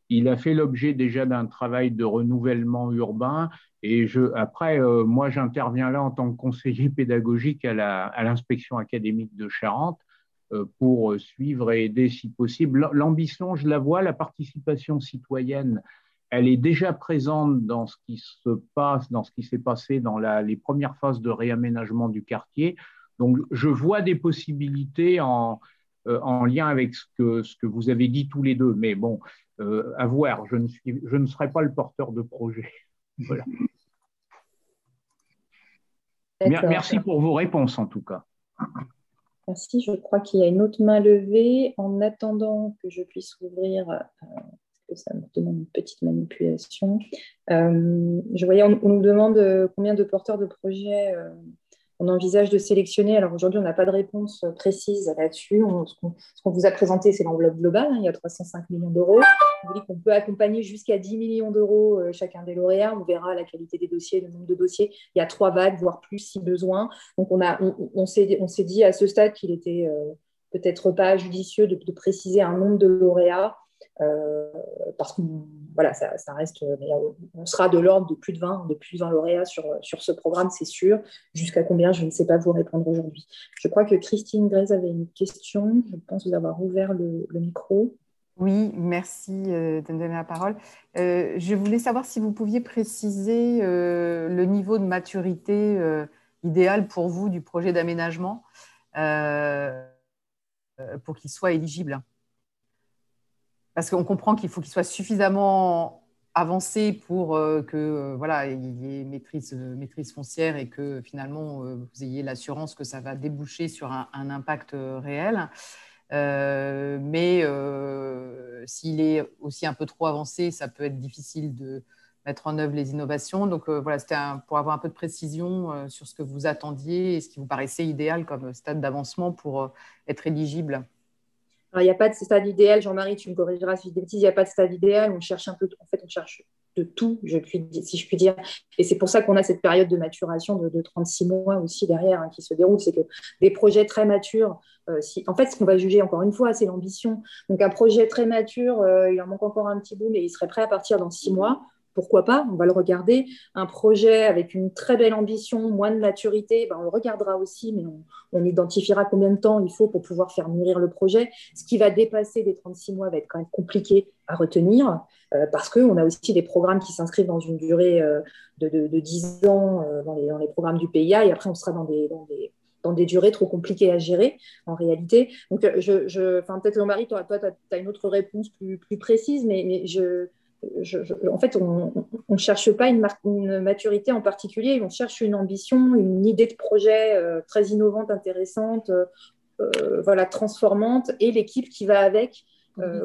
Il a fait l'objet déjà d'un travail de renouvellement urbain. Et après, moi, j'interviens là en tant que conseiller pédagogique à l'inspection académique de Charente pour suivre et aider si possible. L'ambition, je la vois, la participation citoyenne, elle est déjà présente dans ce qui se passe, dans ce qui s'est passé dans les premières phases de réaménagement du quartier. Donc, je vois des possibilités en lien avec ce que vous avez dit tous les deux. Mais bon, à voir, je ne serai pas le porteur de projet. Voilà. Merci pour vos réponses, en tout cas. Merci. Je crois qu'il y a une autre main levée. En attendant que je puisse ouvrir... ça me demande une petite manipulation. Je voyais, on nous demande combien de porteurs de projets on envisage de sélectionner. Alors aujourd'hui, on n'a pas de réponse précise là-dessus. Ce qu'on vous a présenté, c'est l'enveloppe globale. Il y a 305 millions d'euros. On dit qu'on peut accompagner jusqu'à 10 millions d'euros chacun des lauréats. On verra la qualité des dossiers, le nombre de dossiers. Il y a 3 vagues, voire plus si besoin. Donc on s'est dit à ce stade qu'il était peut-être pas judicieux de préciser un nombre de lauréats. parce que voilà, ça reste, on sera de l'ordre de plus de 20 lauréats sur ce programme, c'est sûr. Jusqu'à combien, je ne sais pas vous répondre aujourd'hui. Je crois que Christine Grèze avait une question. Je pense vous avoir ouvert le micro. Oui, merci de me donner la parole. Je voulais savoir si vous pouviez préciser le niveau de maturité idéal pour vous du projet d'aménagement pour qu'il soit éligible. Parce qu'on comprend qu'il faut qu'il soit suffisamment avancé pour que voilà, il y ait maîtrise foncière et que finalement vous ayez l'assurance que ça va déboucher sur un impact réel. Mais s'il est aussi un peu trop avancé, ça peut être difficile de mettre en œuvre les innovations. Donc voilà, c'était pour avoir un peu de précision sur ce que vous attendiez et ce qui vous paraissait idéal comme stade d'avancement pour être éligible. Alors, il n'y a pas de stade idéal, Jean-Marie, tu me corrigeras si je dis des bêtises, il n'y a pas de stade idéal, on cherche un peu, en fait, on cherche de tout, si je puis dire. Et c'est pour ça qu'on a cette période de maturation de 36 mois aussi derrière qui se déroule. C'est que des projets très matures, en fait, ce qu'on va juger encore une fois, c'est l'ambition. Donc, un projet très mature, il en manque encore un petit bout, mais il serait prêt à partir dans 6 mois. Pourquoi pas, on va le regarder. Un projet avec une très belle ambition, moins de maturité, on le regardera aussi, mais on identifiera combien de temps il faut pour pouvoir faire mûrir le projet. Ce qui va dépasser les 36 mois va être quand même compliqué à retenir, parce qu'on a aussi des programmes qui s'inscrivent dans une durée de 10 ans dans les programmes du PIA, et après on sera dans des durées trop compliquées à gérer, en réalité. Donc, peut-être, Jean-Marie, toi, tu as une autre réponse plus précise, mais en fait, on ne cherche pas une maturité en particulier, on cherche une ambition, une idée de projet très innovante, intéressante, voilà, transformante, et l'équipe qui va avec,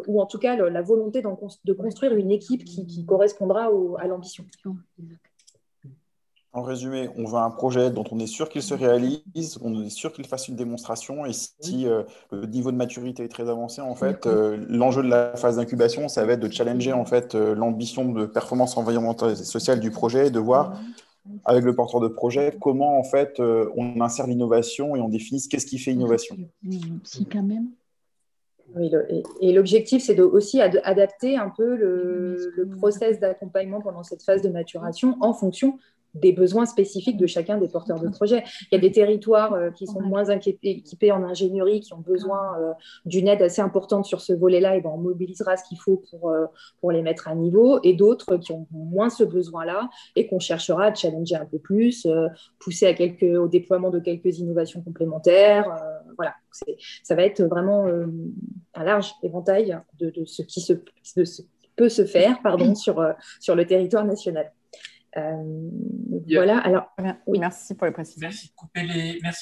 ou en tout cas la volonté de construire une équipe qui correspondra à l'ambition. En résumé, on veut un projet dont on est sûr qu'il se réalise, on est sûr qu'il fasse une démonstration, et si le niveau de maturité est très avancé, en fait, l'enjeu de la phase d'incubation, ça va être de challenger en fait l'ambition de performance environnementale et sociale du projet, de voir avec le porteur de projet comment en fait on insère l'innovation et on définit qu'est-ce qui fait innovation. Si quand même. Oui, et l'objectif, c'est aussi adapter un peu le process d'accompagnement pendant cette phase de maturation en fonction des besoins spécifiques de chacun des porteurs de projet. Il y a des territoires qui sont moins équipés en ingénierie, qui ont besoin d'une aide assez importante sur ce volet-là, et on mobilisera ce qu'il faut pour les mettre à niveau, et d'autres qui ont moins ce besoin-là et qu'on cherchera à challenger un peu plus, pousser au déploiement de quelques innovations complémentaires. Voilà, ça va être vraiment un large éventail de ce qui peut se faire sur le territoire national. Voilà, alors. Oui. Merci pour les précisions. Merci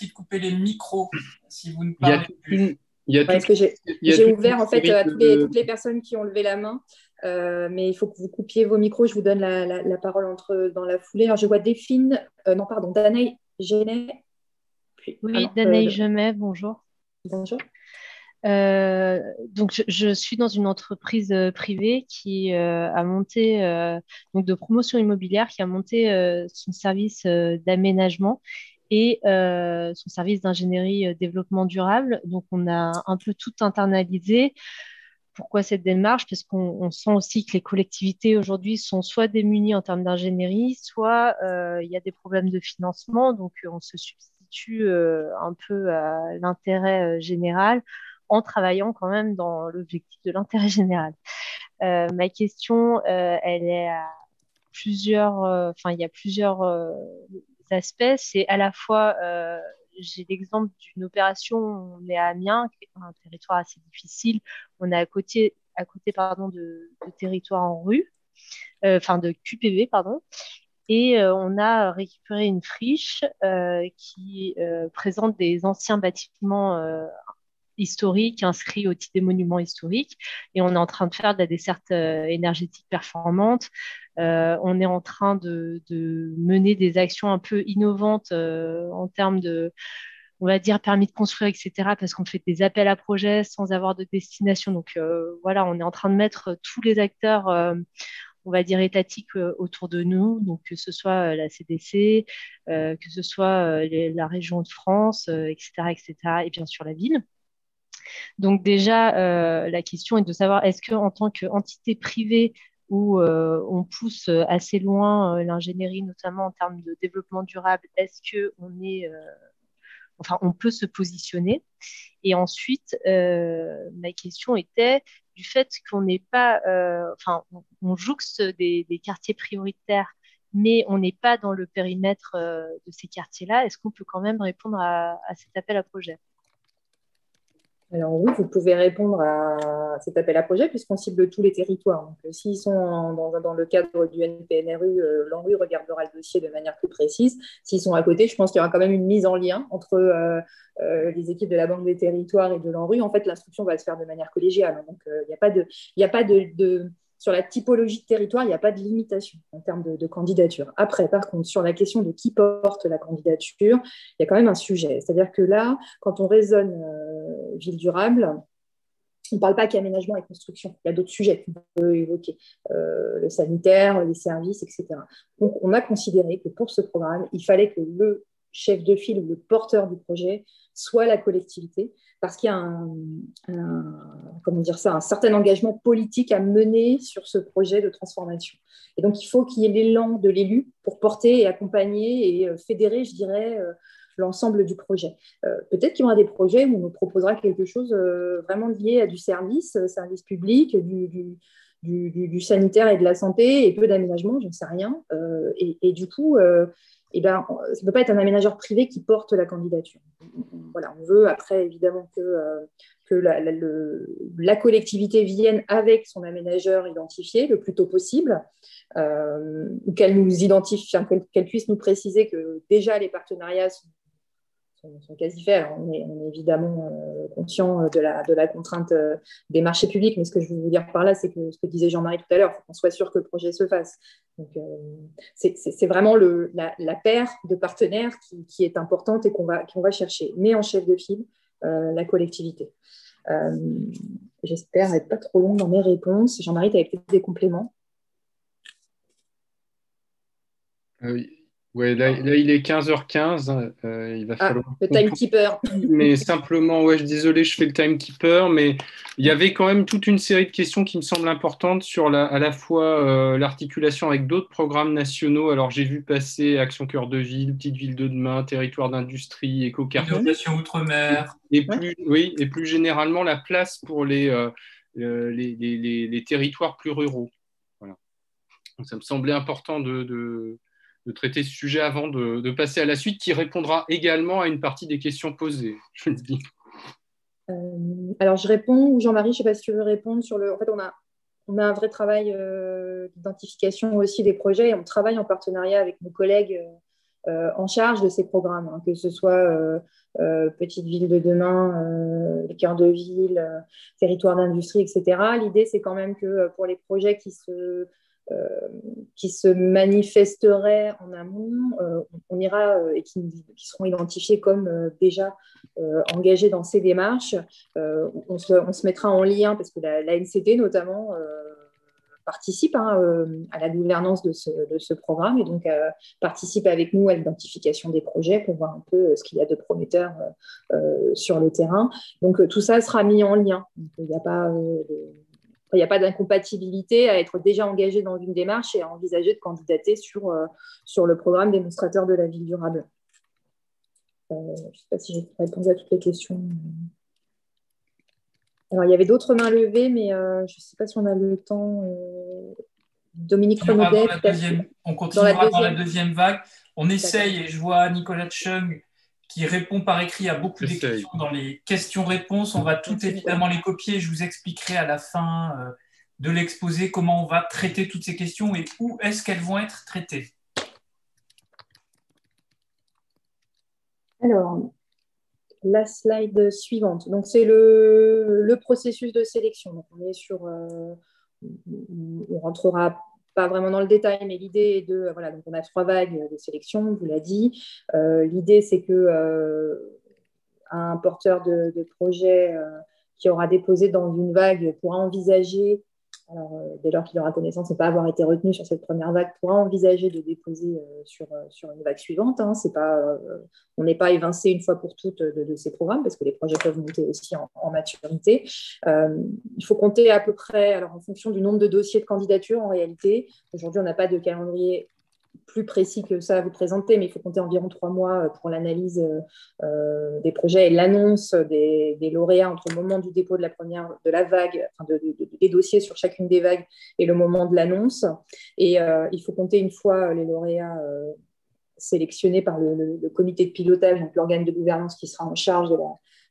de couper les micros si vous ne parlez plus. J'ai ouvert en fait à toutes les personnes qui ont levé la main, mais il faut que vous coupiez vos micros. Je vous donne la parole dans la foulée. Alors, je vois Danaï Genet. Oui, Danaï Genet, bonjour. Bonjour. Donc, je suis dans une entreprise privée qui a monté, donc de promotion immobilière, qui a monté son service d'aménagement et son service d'ingénierie développement durable. Donc, on a un peu tout internalisé. Pourquoi cette démarche? Parce qu'on sent aussi que les collectivités aujourd'hui sont soit démunies en termes d'ingénierie, soit il y a des problèmes de financement. Donc, on se substitue un peu à l'intérêt général, en travaillant quand même dans l'objectif de l'intérêt général. Ma question, elle est à plusieurs, il y a plusieurs aspects. C'est à la fois, j'ai l'exemple d'une opération, on est à Amiens, qui est un territoire assez difficile. On est à côté de territoires en rue, de QPV, pardon. Et on a récupéré une friche qui présente des anciens bâtiments historique, inscrit au titre des monuments historiques, et on est en train de faire de la desserte énergétique performante. On est en train de mener des actions un peu innovantes en termes de, on va dire, permis de construire, etc., parce qu'on fait des appels à projets sans avoir de destination. Donc voilà, on est en train de mettre tous les acteurs on va dire étatiques autour de nous, donc que ce soit la CDC, que ce soit la région de France, etc., etc., et bien sûr la ville. Donc déjà, la question est de savoir est-ce qu'en tant qu'entité privée où on pousse assez loin l'ingénierie, notamment en termes de développement durable, est-ce qu'on est, on peut se positionner? Et ensuite, ma question était du fait qu'on n'est pas, on jouxte des quartiers prioritaires, mais on n'est pas dans le périmètre de ces quartiers-là. Est-ce qu'on peut quand même répondre à cet appel à projet? Alors oui, vous pouvez répondre à cet appel à projet puisqu'on cible tous les territoires. Donc, s'ils sont dans le cadre du NPNRU, l'ANRU regardera le dossier de manière plus précise. S'ils sont à côté, je pense qu'il y aura quand même une mise en lien entre les équipes de la Banque des Territoires et de l'ANRU. En fait, l'instruction va se faire de manière collégiale. Donc, il n'y a pas de sur la typologie de territoire, il n'y a pas de limitation en termes de candidature. Après, par contre, sur la question de qui porte la candidature, il y a quand même un sujet. C'est-à-dire que là, quand on raisonne ville durable, on ne parle pas qu'aménagement et construction. Il y a d'autres sujets qu'on peut évoquer, le sanitaire, les services, etc. Donc, on a considéré que pour ce programme, il fallait que le chef de file ou le porteur du projet soit la collectivité, parce qu'il y a un certain engagement politique à mener sur ce projet de transformation. Et donc, il faut qu'il y ait l'élan de l'élu pour porter et accompagner et fédérer, je dirais, l'ensemble du projet. Peut-être qu'il y aura des projets où on nous proposera quelque chose vraiment lié à du service public, du sanitaire et de la santé, et peu d'aménagement, j'en sais rien. Et du coup, ça ne peut pas être un aménageur privé qui porte la candidature. Voilà, on veut après, évidemment, que la collectivité vienne avec son aménageur identifié le plus tôt possible, ou qu'elle nous identifie, qu'elle puisse nous préciser que déjà les partenariats sont quasi faits. Alors, on est évidemment conscient de la contrainte des marchés publics, mais ce que je veux vous dire par là, c'est que ce que disait Jean-Marie tout à l'heure, il faut qu'on soit sûr que le projet se fasse. Donc, c'est vraiment la paire de partenaires qui est importante et qu'on va chercher. Mais en chef de file, la collectivité. J'espère être pas trop longue dans mes réponses. Jean-Marie, tu avais peut-être des compléments? Ouais, là, il est 15h15. Il va falloir. Le timekeeper. Mais simplement, désolé, je fais le timekeeper, mais il y avait quand même toute une série de questions qui me semblent importantes sur à la fois l'articulation avec d'autres programmes nationaux. Alors, j'ai vu passer Action Cœur de Ville, Petite Ville de Demain, Territoire d'Industrie, Éco-Quartier. Innovation Outre-mer. Et plus généralement, la place pour les territoires plus ruraux. Voilà. Donc, ça me semblait important de traiter ce sujet avant de passer à la suite, qui répondra également à une partie des questions posées, je le dis. Alors, je réponds, ou Jean-Marie, je ne sais pas si tu veux répondre sur le... En fait, on a un vrai travail d'identification aussi des projets, et on travaille en partenariat avec nos collègues en charge de ces programmes, hein, que ce soit Petite Ville de Demain, les cœurs de ville, territoire d'industrie, etc. L'idée, c'est quand même que pour les projets qui se manifesteraient en amont, on ira et qui seront identifiés comme déjà engagés dans ces démarches. On se mettra en lien parce que la NCT notamment participe à la gouvernance de ce programme et donc participe avec nous à l'identification des projets pour voir un peu ce qu'il y a de prometteur sur le terrain. Donc tout ça sera mis en lien. Donc, il n'y a pas d'incompatibilité à être déjà engagé dans une démarche et à envisager de candidater sur le programme démonstrateur de la ville durable. Je ne sais pas si j'ai répondu à toutes les questions. Alors, il y avait d'autres mains levées, mais je ne sais pas si on a le temps. Dominique Renaudet. On continuera dans la deuxième vague. On essaye, et je vois Nicolas Chung qui répond par écrit à beaucoup des questions dans les questions-réponses. On va toutes évidemment les copier. Je vous expliquerai à la fin de l'exposé comment on va traiter toutes ces questions et où est-ce qu'elles vont être traitées. Alors, la slide suivante. Donc, c'est le processus de sélection. Donc, on est sur... on rentrera pas vraiment dans le détail, mais l'idée est de... Voilà, donc on a 3 vagues de sélection, on vous l'a dit. L'idée, c'est que un porteur de projet qui aura déposé dans une vague pourra envisager dès lors qu'il aura connaissance de ne pas avoir été retenu sur cette première vague, pourra envisager de déposer sur une vague suivante. Hein. On n'est pas évincé une fois pour toutes de ces programmes, parce que les projets peuvent monter aussi en maturité. Il faut compter à peu près, alors en fonction du nombre de dossiers de candidature, en réalité. Aujourd'hui, on n'a pas de calendrier plus précis que ça à vous présenter, mais il faut compter environ 3 mois pour l'analyse des projets et l'annonce des lauréats entre le moment du dépôt de la vague, des dossiers sur chacune des vagues et le moment de l'annonce. Et il faut compter une fois les lauréats sélectionnés par le comité de pilotage, donc l'organe de gouvernance qui sera en charge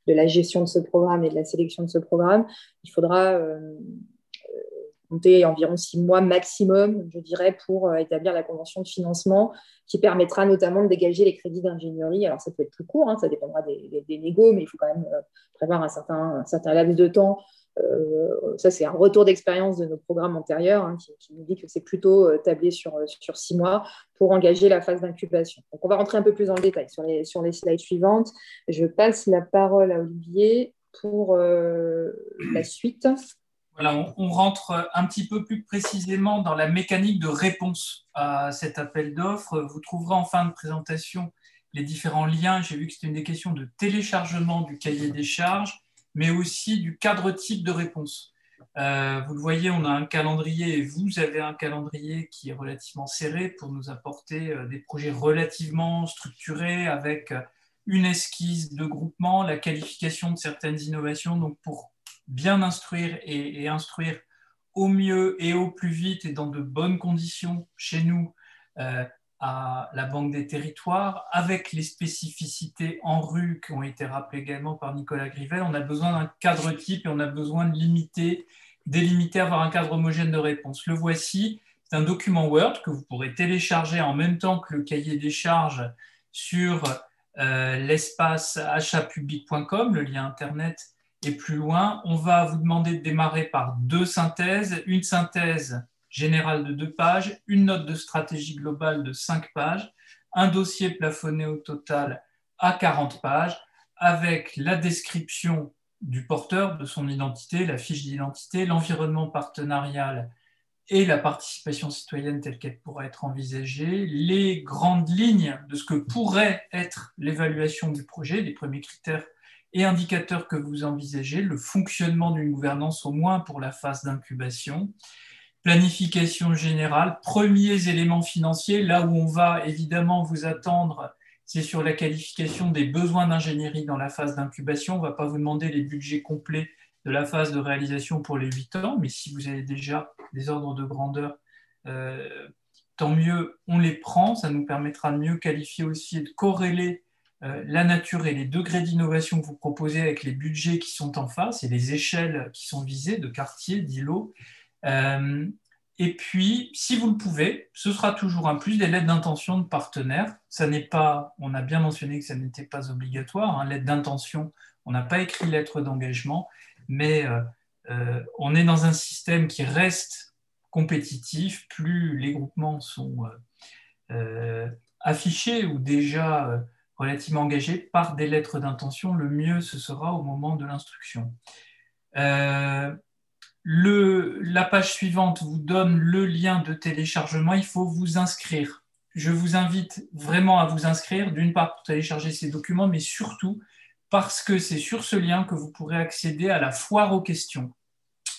de la gestion de ce programme et de la sélection de ce programme. Il faudra compter environ 6 mois maximum, je dirais, pour établir la convention de financement qui permettra notamment de dégager les crédits d'ingénierie. Alors, ça peut être plus court, hein, ça dépendra des négos, mais il faut quand même prévoir un certain laps de temps. Ça, c'est un retour d'expérience de nos programmes antérieurs qui nous dit que c'est plutôt tablé sur 6 mois pour engager la phase d'incubation. Donc, on va rentrer un peu plus dans le détail sur les slides suivantes. Je passe la parole à Olivier pour la suite. Voilà, on rentre un petit peu plus précisément dans la mécanique de réponse à cet appel d'offres. Vous trouverez en fin de présentation les différents liens. J'ai vu que c'était une des questions de téléchargement du cahier des charges, mais aussi du cadre type de réponse. Vous le voyez, on a un calendrier et vous avez un calendrier qui est relativement serré pour nous apporter des projets relativement structurés avec une esquisse de groupement, la qualification de certaines innovations, donc pour bien instruire et instruire au mieux et au plus vite et dans de bonnes conditions chez nous à la Banque des Territoires, avec les spécificités en rue qui ont été rappelées également par Nicolas Grivel. On a besoin d'un cadre type et on a besoin de délimiter, avoir un cadre homogène de réponse. Le voici, c'est un document Word que vous pourrez télécharger en même temps que le cahier des charges sur l'espace achatpublic.com, le lien internet. Et plus loin, on va vous demander de démarrer par 2 synthèses, une synthèse générale de 2 pages, une note de stratégie globale de 5 pages, un dossier plafonné au total à 40 pages, avec la description du porteur, de son identité, la fiche d'identité, l'environnement partenarial et la participation citoyenne telle qu'elle pourrait être envisagée, les grandes lignes de ce que pourrait être l'évaluation du projet, les premiers critères et indicateurs que vous envisagez, le fonctionnement d'une gouvernance au moins pour la phase d'incubation, planification générale, premiers éléments financiers, là où on va évidemment vous attendre, c'est sur la qualification des besoins d'ingénierie dans la phase d'incubation. On ne va pas vous demander les budgets complets de la phase de réalisation pour les 8 ans, mais si vous avez déjà des ordres de grandeur, tant mieux, on les prend. Ça nous permettra de mieux qualifier aussi et de corréler la nature et les degrés d'innovation que vous proposez avec les budgets qui sont en face et les échelles qui sont visées de quartiers, d'îlots. Et puis, si vous le pouvez, ce sera toujours un plus des lettres d'intention de partenaires. Ça n'est pas, on a bien mentionné que ça n'était pas obligatoire. Hein, lettre d'intention, on n'a pas écrit lettre d'engagement, mais on est dans un système qui reste compétitif. Plus les groupements sont affichés ou déjà relativement engagés par des lettres d'intention, le mieux ce sera au moment de l'instruction. La page suivante vous donne le lien de téléchargement. Il faut vous inscrire. Je vous invite vraiment à vous inscrire, d'une part pour télécharger ces documents, mais surtout parce que c'est sur ce lien que vous pourrez accéder à la foire aux questions.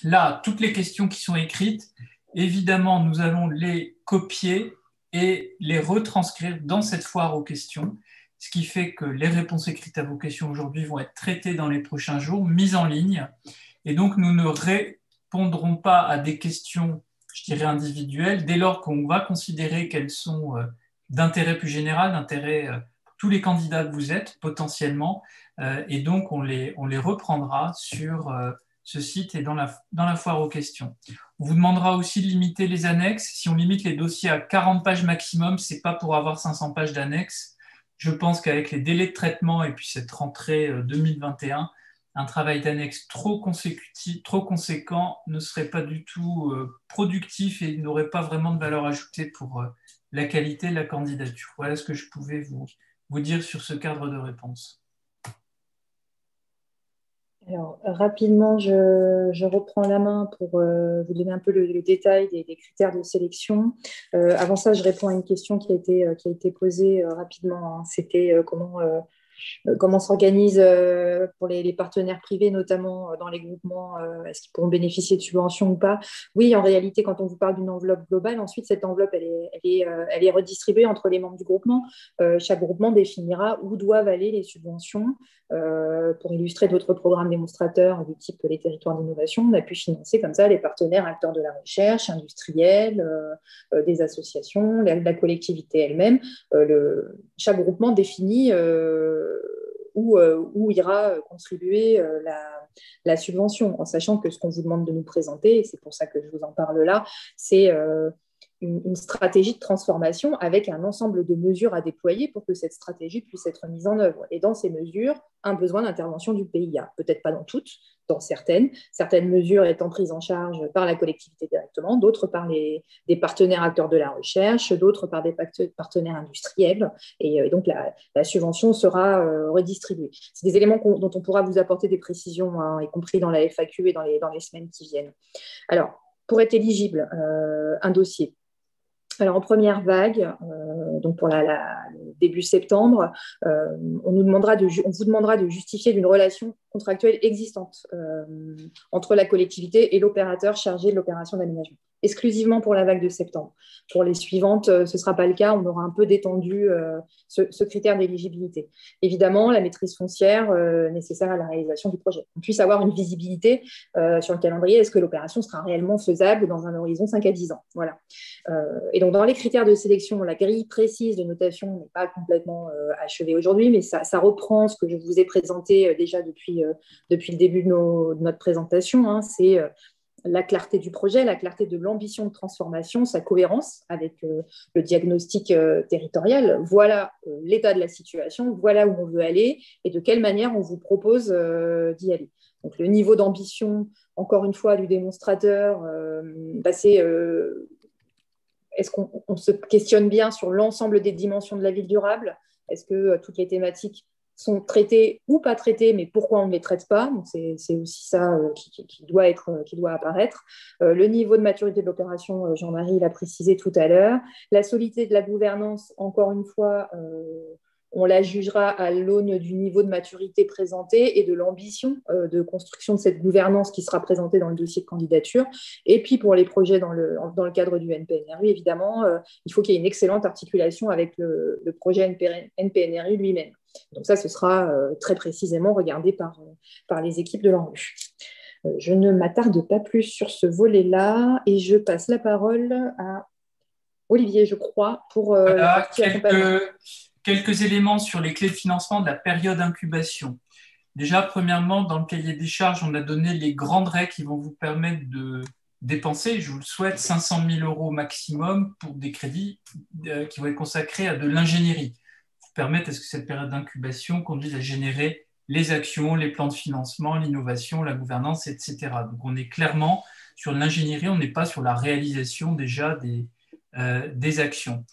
Là, toutes les questions qui sont écrites, évidemment, nous allons les copier et les retranscrire dans cette foire aux questions, ce qui fait que les réponses écrites à vos questions aujourd'hui vont être traitées dans les prochains jours, mises en ligne, et donc nous ne répondrons pas à des questions, je dirais, individuelles, dès lors qu'on va considérer qu'elles sont d'intérêt plus général, d'intérêt pour tous les candidats que vous êtes potentiellement, et donc on les reprendra sur ce site et dans la foire aux questions. On vous demandera aussi de limiter les annexes. Si on limite les dossiers à 40 pages maximum, ce n'est pas pour avoir 500 pages d'annexes. Je pense qu'avec les délais de traitement et puis cette rentrée 2021, un travail d'annexe trop conséquent ne serait pas du tout productif et n'aurait pas vraiment de valeur ajoutée pour la qualité de la candidature. Voilà ce que je pouvais vous dire sur ce cadre de réponse. Alors, rapidement, je reprends la main pour vous donner un peu le détail des critères de sélection. Avant ça, je réponds à une question qui a été posée rapidement, hein. C'était comment s'organise pour les partenaires privés, notamment dans les groupements, est-ce qu'ils pourront bénéficier de subventions ou pas? Oui, en réalité, quand on vous parle d'une enveloppe globale, ensuite, cette enveloppe, elle est redistribuée entre les membres du groupement. Chaque groupement définira où doivent aller les subventions. Pour illustrer d'autres programmes démonstrateurs du type les territoires d'innovation, on a pu financer comme ça les partenaires acteurs de la recherche, industriels, des associations, la collectivité elle-même. Chaque groupement définit où ira contribuer la subvention, en sachant que ce qu'on vous demande de nous présenter, et c'est pour ça que je vous en parle là, c'est une stratégie de transformation avec un ensemble de mesures à déployer pour que cette stratégie puisse être mise en œuvre. Et dans ces mesures, un besoin d'intervention du PIA. Peut-être pas dans toutes, dans certaines mesures étant prises en charge par la collectivité directement, d'autres par des partenaires acteurs de la recherche, d'autres par des partenaires industriels. Et donc, la subvention sera redistribuée. C'est des éléments dont on pourra vous apporter des précisions, hein, y compris dans la FAQ et dans les semaines qui viennent. Alors, pour être éligible, un dossier. Alors, en première vague, donc pour début septembre, on vous demandera de justifier d'une relation contractuelle existante entre la collectivité et l'opérateur chargé de l'opération d'aménagement, exclusivement pour la vague de septembre. Pour les suivantes, ce ne sera pas le cas, on aura un peu détendu ce critère d'éligibilité. Évidemment, la maîtrise foncière nécessaire à la réalisation du projet. On puisse avoir une visibilité sur le calendrier, est-ce que l'opération sera réellement faisable dans un horizon 5 à 10 ans. Voilà. Et donc, dans les critères de sélection, la grille précise de notation n'est pas complètement achevée aujourd'hui, mais ça reprend ce que je vous ai présenté déjà depuis le début de notre présentation. Hein. C'est la clarté du projet, la clarté de l'ambition de transformation, sa cohérence avec le diagnostic territorial. Voilà l'état de la situation, voilà où on veut aller et de quelle manière on vous propose d'y aller. Donc, le niveau d'ambition, encore une fois, du démonstrateur, c'est... Est-ce qu'on se questionne bien sur l'ensemble des dimensions de la ville durable? Est-ce que toutes les thématiques sont traitées ou pas traitées, mais pourquoi on ne les traite pas? Donc c'est aussi ça qui doit apparaître. Le niveau de maturité de l'opération, Jean-Marie l'a précisé tout à l'heure. La solidité de la gouvernance, encore une fois, on la jugera à l'aune du niveau de maturité présenté et de l'ambition de construction de cette gouvernance qui sera présentée dans le dossier de candidature. Et puis, pour les projets dans le cadre du NPNRU, évidemment, il faut qu'il y ait une excellente articulation avec le projet NPNRU lui-même. Donc ça, ce sera très précisément regardé par les équipes de l'ANRU. Je ne m'attarde pas plus sur ce volet-là et je passe la parole à Olivier, je crois, pour la partie accompagnement. Quelques éléments sur les clés de financement de la période incubation. Déjà, premièrement, dans le cahier des charges, on a donné les grandes règles qui vont vous permettre de dépenser, je vous le souhaite, 500 000 € maximum pour des crédits qui vont être consacrés à de l'ingénierie, pour permettre à ce que cette période d'incubation conduise à générer les actions, les plans de financement, l'innovation, la gouvernance, etc. Donc, on est clairement sur l'ingénierie, on n'est pas sur la réalisation déjà des actions.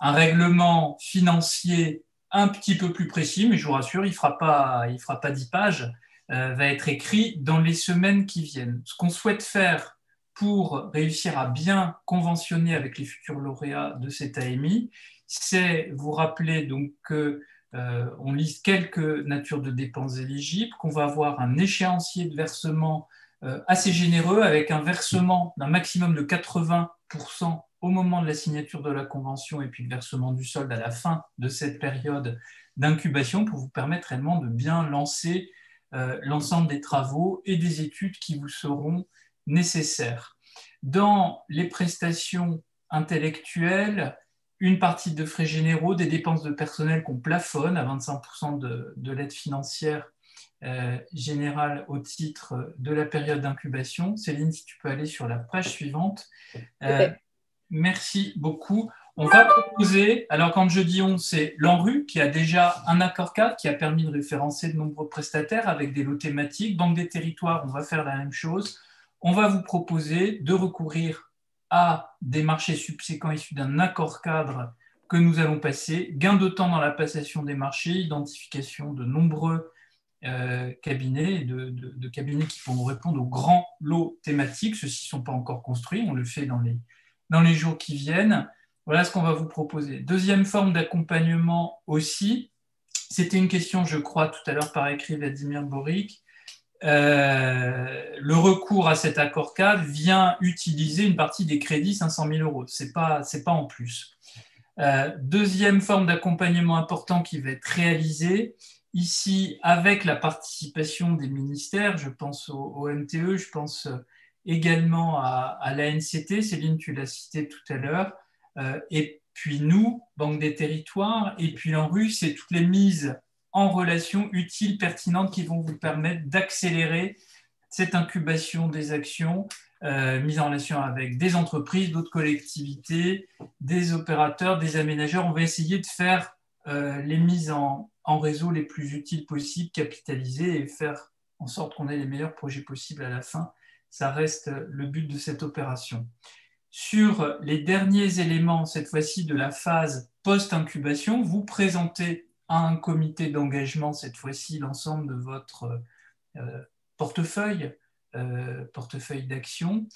Un règlement financier un petit peu plus précis, mais je vous rassure, il ne fera pas 10 pages, va être écrit dans les semaines qui viennent. Ce qu'on souhaite faire pour réussir à bien conventionner avec les futurs lauréats de cette AMI, c'est vous rappeler donc qu'on liste quelques natures de dépenses éligibles, qu'on va avoir un échéancier de versement assez généreux avec un versement d'un maximum de 80% au moment de la signature de la convention et puis le versement du solde à la fin de cette période d'incubation pour vous permettre réellement de bien lancer l'ensemble des travaux et des études qui vous seront nécessaires. Dans les prestations intellectuelles, une partie de frais généraux, des dépenses de personnel qu'on plafonne à 25% de l'aide financière générale au titre de la période d'incubation. Céline, si tu peux aller sur la page suivante. Merci beaucoup. On va proposer, alors quand je dis on, c'est l'ANRU qui a déjà un accord cadre qui a permis de référencer de nombreux prestataires avec des lots thématiques. Banque des territoires, on va faire la même chose. On va vous proposer de recourir à des marchés subséquents issus d'un accord cadre que nous allons passer. Gain de temps dans la passation des marchés, identification de nombreux cabinets, de cabinets qui vont répondre aux grands lots thématiques. Ceux-ci ne sont pas encore construits, on le fait dans les jours qui viennent. Voilà ce qu'on va vous proposer. Deuxième forme d'accompagnement aussi, c'était une question, je crois, tout à l'heure par écrit, Vladimir Boric. Le recours à cet accord cadre vient utiliser une partie des crédits 500 000 euros. C'est pas en plus. Deuxième forme d'accompagnement important qui va être réalisée, ici avec la participation des ministères, je pense au MTE, je pense également à l'ANCT, Céline, tu l'as cité tout à l'heure, et puis nous, Banque des Territoires, et puis l'ANRU, c'est toutes les mises en relation utiles, pertinentes, qui vont vous permettre d'accélérer cette incubation des actions, mise en relation avec des entreprises, d'autres collectivités, des opérateurs, des aménageurs. On va essayer de faire les mises en réseau les plus utiles possibles, capitaliser et faire en sorte qu'on ait les meilleurs projets possibles à la fin. Ça reste le but de cette opération. Sur les derniers éléments, cette fois-ci de la phase post-incubation, vous présentez à un comité d'engagement, cette fois-ci, l'ensemble de votre portefeuille d'action,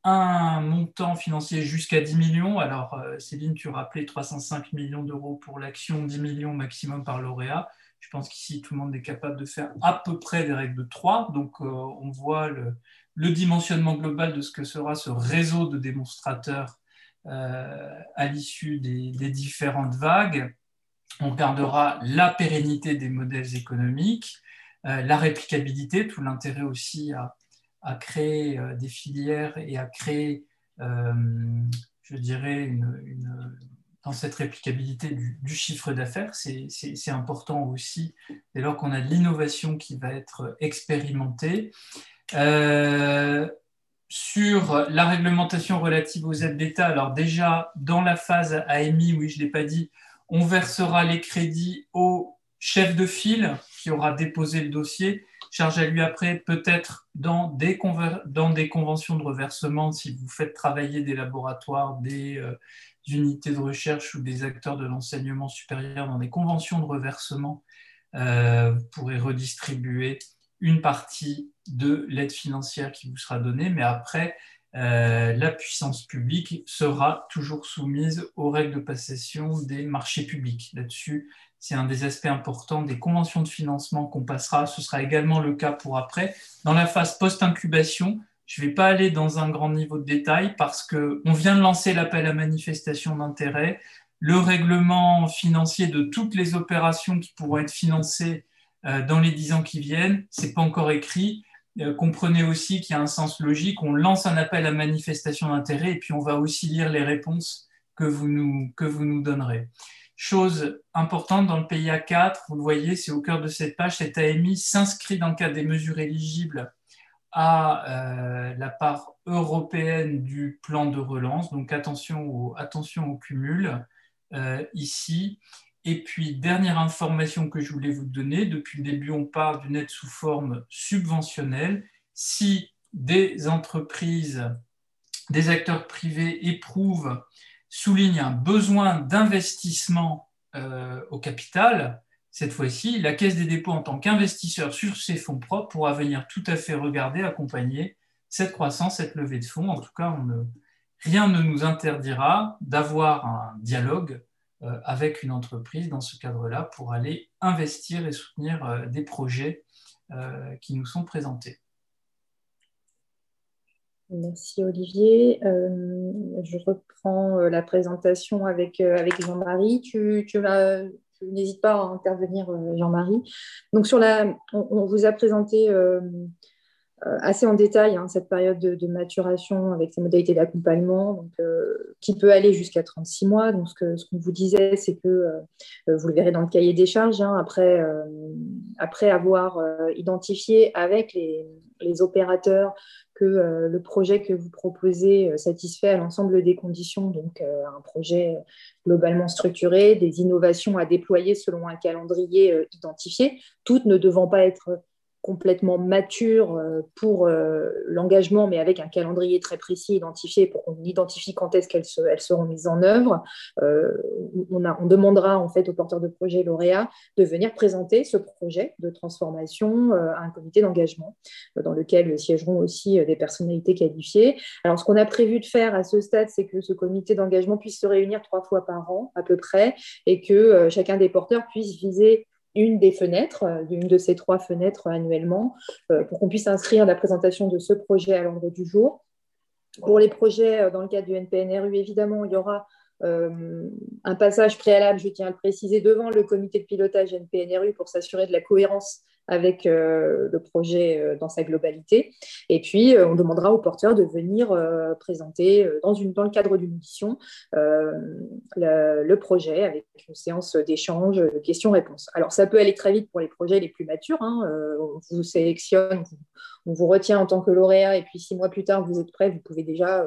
un montant financier jusqu'à 10 millions. Alors, Céline, tu rappelais 305 millions d'euros pour l'action, 10 millions maximum par lauréat. Je pense qu'ici, tout le monde est capable de faire à peu près des règles de 3. Donc, on voit le dimensionnement global de ce que sera ce réseau de démonstrateurs à l'issue des différentes vagues. On regardera la pérennité des modèles économiques, la réplicabilité, tout l'intérêt aussi à créer des filières et à créer, je dirais, dans cette réplicabilité du chiffre d'affaires. C'est important aussi, dès lors qu'on a de l'innovation qui va être expérimentée. Sur la réglementation relative aux aides d'État, alors déjà, dans la phase AMI, oui, je ne l'ai pas dit, on versera les crédits au chef de file qui aura déposé le dossier. Charge à lui après, peut-être dans des conventions de reversement, si vous faites travailler des laboratoires, des unités de recherche ou des acteurs de l'enseignement supérieur dans des conventions de reversement, vous pourrez redistribuer une partie de l'aide financière qui vous sera donnée, mais après, la puissance publique sera toujours soumise aux règles de passation des marchés publics. Là-dessus, c'est un des aspects importants des conventions de financement qu'on passera. Ce sera également le cas pour après. Dans la phase post-incubation, je ne vais pas aller dans un grand niveau de détail parce qu'on vient de lancer l'appel à manifestation d'intérêt. Le règlement financier de toutes les opérations qui pourront être financées dans les 10 ans qui viennent, ce n'est pas encore écrit. Comprenez aussi qu'il y a un sens logique. On lance un appel à manifestation d'intérêt et puis on va aussi lire les réponses que vous nous donnerez. Chose importante dans le PIA 4, vous le voyez, c'est au cœur de cette page, cet AMI s'inscrit dans le cadre des mesures éligibles à la part européenne du plan de relance. Donc attention au cumul ici. Et puis, dernière information que je voulais vous donner, depuis le début, on parle d'une aide sous forme subventionnelle. Si des entreprises, des acteurs privés soulignent un besoin d'investissement au capital, cette fois-ci, la Caisse des dépôts, en tant qu'investisseur sur ses fonds propres, pourra venir tout à fait regarder, accompagner cette croissance, cette levée de fonds. En tout cas, rien ne nous interdira d'avoir un dialogue avec une entreprise dans ce cadre-là pour aller investir et soutenir des projets qui nous sont présentés. Merci Olivier. Je reprends la présentation avec Jean-Marie. Tu n'hésites pas à intervenir, Jean-Marie. Donc on vous a présenté assez en détail cette période de maturation avec ses modalités d'accompagnement, qui peut aller jusqu'à 36 mois. Donc, ce qu'on vous disait, c'est que, vous le verrez dans le cahier des charges, après avoir identifié avec les opérateurs que le projet que vous proposez satisfait à l'ensemble des conditions, donc un projet globalement structuré, des innovations à déployer selon un calendrier identifié, toutes ne devant pas être complètement mature pour l'engagement, mais avec un calendrier très précis identifié pour qu'on identifie quand est-ce qu'elles seront mises en œuvre. On demandera en fait aux porteurs de projets lauréats de venir présenter ce projet de transformation à un comité d'engagement dans lequel siégeront aussi des personnalités qualifiées. Alors, ce qu'on a prévu de faire à ce stade, c'est que ce comité d'engagement puisse se réunir 3 fois par an à peu près et que chacun des porteurs puisse viser une des fenêtres, d'une de ces 3 fenêtres annuellement, pour qu'on puisse inscrire la présentation de ce projet à l'ordre du jour. Pour les projets dans le cadre du NPNRU, évidemment, il y aura un passage préalable, je tiens à le préciser, devant le comité de pilotage NPNRU pour s'assurer de la cohérence avec le projet dans sa globalité. Et puis, on demandera aux porteurs de venir présenter dans le cadre d'une audition le projet avec une séance d'échange, de questions-réponses. Alors, ça peut aller très vite pour les projets les plus matures. On vous sélectionne, on vous retient en tant que lauréat, et puis 6 mois plus tard, vous êtes prêt, vous pouvez déjà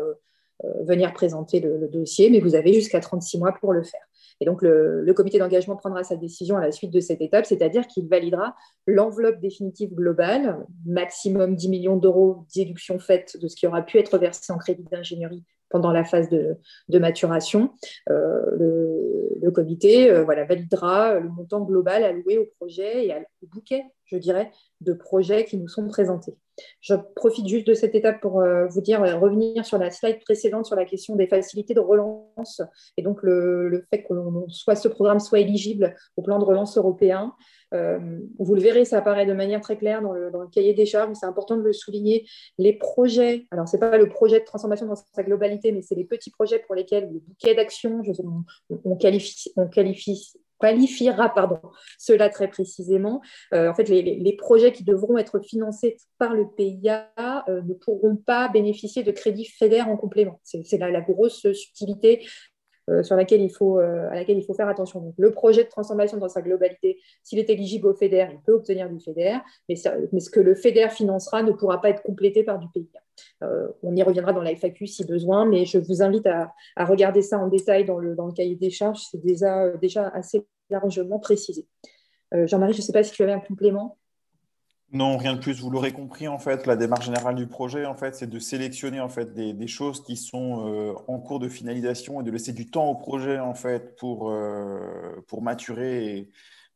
venir présenter le dossier, mais vous avez jusqu'à 36 mois pour le faire. Et donc, le comité d'engagement prendra sa décision à la suite de cette étape, c'est-à-dire qu'il validera l'enveloppe définitive globale, maximum 10 millions d'euros, déduction faite de ce qui aura pu être versé en crédit d'ingénierie pendant la phase de maturation. Le comité validera le montant global alloué au projet et au bouquet, je dirais, de projets qui nous sont présentés. Je profite juste de cette étape pour revenir sur la slide précédente sur la question des facilités de relance et donc le fait que ce programme soit éligible au plan de relance européen. Vous le verrez, ça apparaît de manière très claire dans le cahier des charges, mais c'est important de le souligner. Les projets, alors ce n'est pas le projet de transformation dans sa globalité, mais c'est les petits projets pour lesquels le bouquet d'actions, on qualifiera cela très précisément. En fait, les projets qui devront être financés par le PIA ne pourront pas bénéficier de crédits FEDER en complément. C'est la grosse subtilité à laquelle il faut faire attention. Donc, le projet de transformation dans sa globalité, s'il est éligible au FEDER, il peut obtenir du FEDER, mais ce que le FEDER financera ne pourra pas être complété par du PIA. On y reviendra dans la FAQ si besoin, mais je vous invite à regarder ça en détail dans le cahier des charges, c'est déjà assez largement précisé. Jean-Marie, je ne sais pas si tu avais un complément. Non, rien de plus. Vous l'aurez compris, en fait, la démarche générale du projet, en fait, c'est de sélectionner en fait des choses qui sont en cours de finalisation et de laisser du temps au projet, en fait, pour maturer et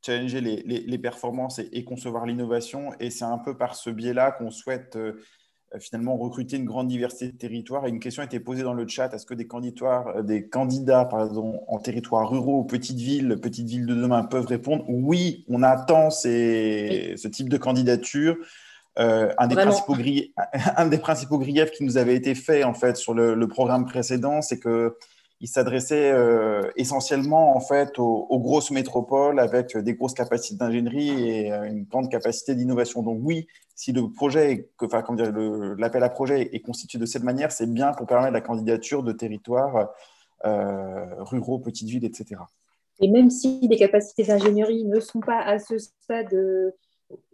challenger les performances et concevoir l'innovation. Et c'est un peu par ce biais-là qu'on souhaite finalement recruter une grande diversité de territoires. Et une question a été posée dans le chat, est-ce que des candidats en territoires ruraux, petites villes de demain peuvent répondre? Oui, on attend ce type de candidature. Un des principaux griefs qui nous avait été fait en fait sur le programme précédent, c'est qu'il s'adressait essentiellement en fait aux grosses métropoles avec des grosses capacités d'ingénierie et une grande capacité d'innovation. Donc oui, si le projet, l'appel à projet est constitué de cette manière, c'est bien pour permettre la candidature de territoires ruraux, petites villes, etc. Et même si les capacités d'ingénierie ne sont pas à ce stade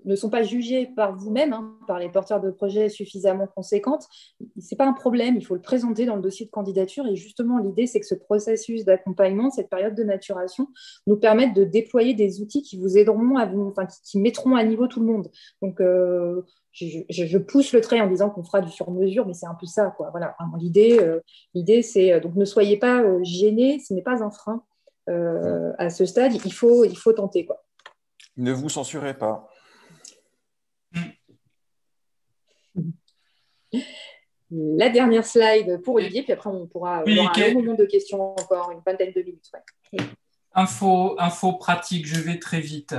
ne sont pas jugées par vous-même, par les porteurs de projets suffisamment conséquentes, ce n'est pas un problème, il faut le présenter dans le dossier de candidature. Et justement, l'idée, c'est que ce processus d'accompagnement, cette période de maturation, nous permette de déployer des outils qui vous aideront, qui mettront à niveau tout le monde. Donc, je pousse le trait en disant qu'on fera du sur-mesure, mais c'est un peu ça, quoi. Voilà. L'idée, c'est donc ne soyez pas gênés, ce n'est pas un frein à ce stade. Il faut tenter, quoi. Ne vous censurez pas. La dernière slide pour Olivier, puis après on aura un long moment de questions, encore une vingtaine de minutes. Ouais. Info pratique, je vais très vite.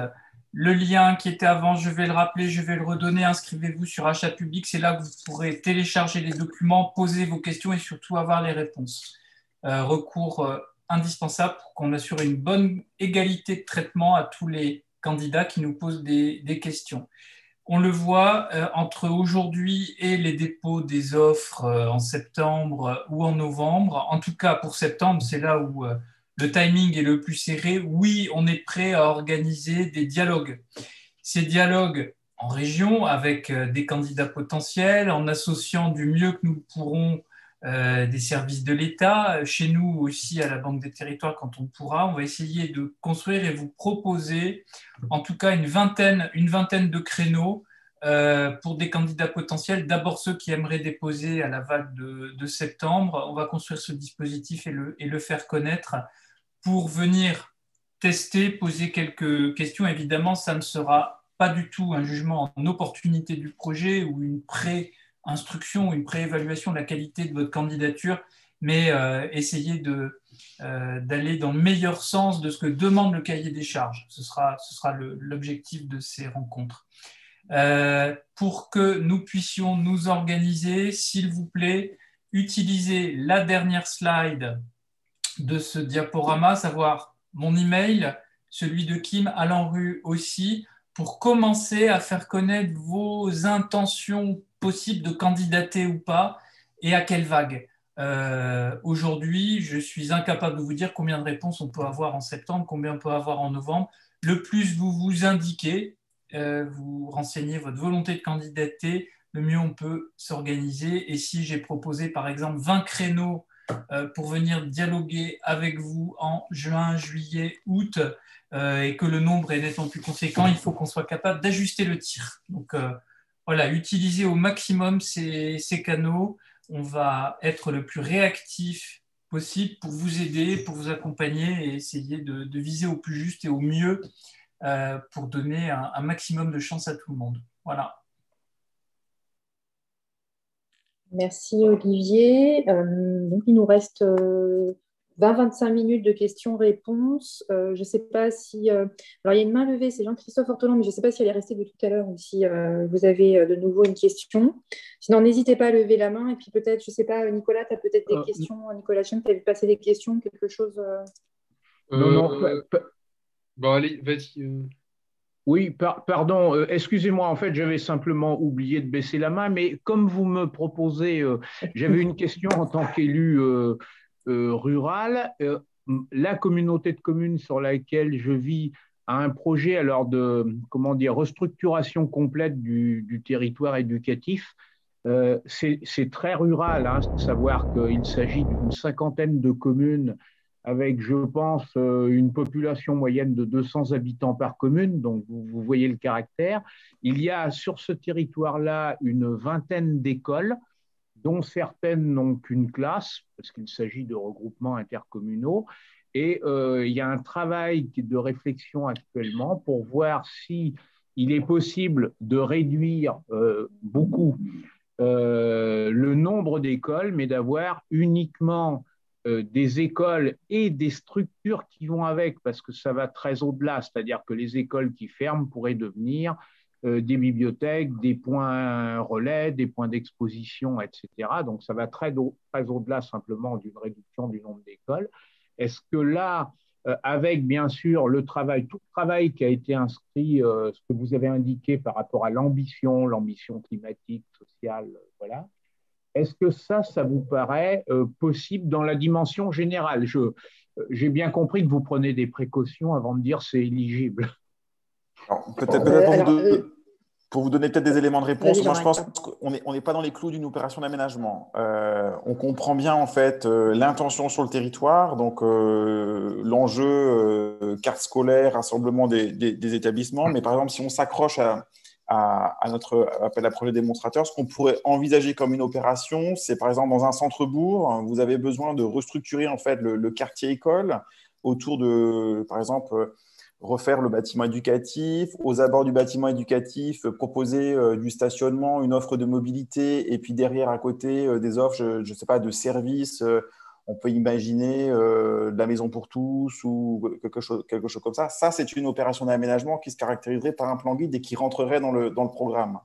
Le lien qui était avant, je vais le rappeler, je vais le redonner. Inscrivez-vous sur Achat Public, c'est là que vous pourrez télécharger les documents, poser vos questions et surtout avoir les réponses. Recours indispensable pour qu'on assure une bonne égalité de traitement à tous les candidats qui nous posent des questions. On le voit entre aujourd'hui et les dépôts des offres en septembre ou en novembre. En tout cas, pour septembre, c'est là où le timing est le plus serré. Oui, on est prêt à organiser des dialogues. Ces dialogues en région avec des candidats potentiels, en associant du mieux que nous pourrons des services de l'État, chez nous aussi à la Banque des Territoires quand on pourra. On va essayer de construire et vous proposer en tout cas une vingtaine de créneaux pour des candidats potentiels, d'abord ceux qui aimeraient déposer à la vague de septembre. On va construire ce dispositif et le faire connaître pour venir tester, poser quelques questions. Évidemment, ça ne sera pas du tout un jugement en opportunité du projet ou une pré-instruction, une pré-évaluation de la qualité de votre candidature, mais essayer d'aller dans le meilleur sens de ce que demande le cahier des charges. Ce sera l'objectif de ces rencontres. Pour que nous puissions nous organiser, s'il vous plaît, utilisez la dernière slide de ce diaporama, savoir mon email, celui de Kim, Alain Rue aussi, pour commencer à faire connaître vos intentions possibles de candidater ou pas et à quelle vague. Aujourd'hui, je suis incapable de vous dire combien de réponses on peut avoir en septembre, combien on peut avoir en novembre. Le plus vous vous indiquez, vous renseignez votre volonté de candidater, le mieux on peut s'organiser. Et si j'ai proposé par exemple 20 créneaux pour venir dialoguer avec vous en juin, juillet, août, et que le nombre est nettement plus conséquent, il faut qu'on soit capable d'ajuster le tir. Donc voilà, utilisez au maximum ces canaux. On va être le plus réactif possible pour vous aider, pour vous accompagner et essayer de viser au plus juste et au mieux pour donner un maximum de chance à tout le monde. Voilà. Merci Olivier. Donc, il nous reste 20-25 minutes de questions-réponses. Je ne sais pas si... alors, il y a une main levée, c'est Jean-Christophe Ortolan, mais je ne sais pas si elle est restée de tout à l'heure ou si vous avez de nouveau une question. Sinon, n'hésitez pas à lever la main. Et puis peut-être, je ne sais pas, Nicolas, tu as peut-être des questions. Nicolas Chen, tu as vu passer des questions, quelque chose Non. Bon, allez, vas-y. Oui, pardon, excusez-moi, en fait, j'avais simplement oublié de baisser la main, mais comme vous me proposez, j'avais une question en tant qu'élu rural. La communauté de communes sur laquelle je vis a un projet alors de, comment dire, restructuration complète du territoire éducatif. C'est très rural, hein, savoir qu'il s'agit d'une cinquantaine de communes avec, je pense, une population moyenne de 200 habitants par commune, donc vous voyez le caractère. Il y a sur ce territoire-là une vingtaine d'écoles, dont certaines n'ont qu'une classe, parce qu'il s'agit de regroupements intercommunaux, et il y a un travail de réflexion actuellement pour voir si il est possible de réduire beaucoup le nombre d'écoles, mais d'avoir uniquement des écoles et des structures qui vont avec, parce que ça va très au-delà, c'est-à-dire que les écoles qui ferment pourraient devenir des bibliothèques, des points relais, des points d'exposition, etc. Donc ça va très au-delà simplement d'une réduction du nombre d'écoles. Est-ce que là, avec bien sûr le travail, tout le travail qui a été inscrit, ce que vous avez indiqué par rapport à l'ambition climatique, sociale, voilà, est-ce que ça vous paraît possible dans la dimension générale? J'ai bien compris que vous prenez des précautions avant de dire c'est éligible. Peut-être pour vous donner peut-être des éléments de réponse, moi je pense qu'on n'est pas dans les clous d'une opération d'aménagement. On comprend bien en fait l'intention sur le territoire, donc l'enjeu carte scolaire, rassemblement des établissements, mais par exemple si on s'accroche à notre appel à projet démonstrateur, ce qu'on pourrait envisager comme une opération, c'est par exemple dans un centre-bourg, vous avez besoin de restructurer en fait le quartier école autour de, par exemple, refaire le bâtiment éducatif, aux abords du bâtiment éducatif, proposer du stationnement, une offre de mobilité, et puis derrière, à côté, des offres, je ne sais pas, de services. On peut imaginer de la maison pour tous ou quelque chose comme ça. Ça, c'est une opération d'aménagement qui se caractériserait par un plan guide et qui rentrerait dans le programme.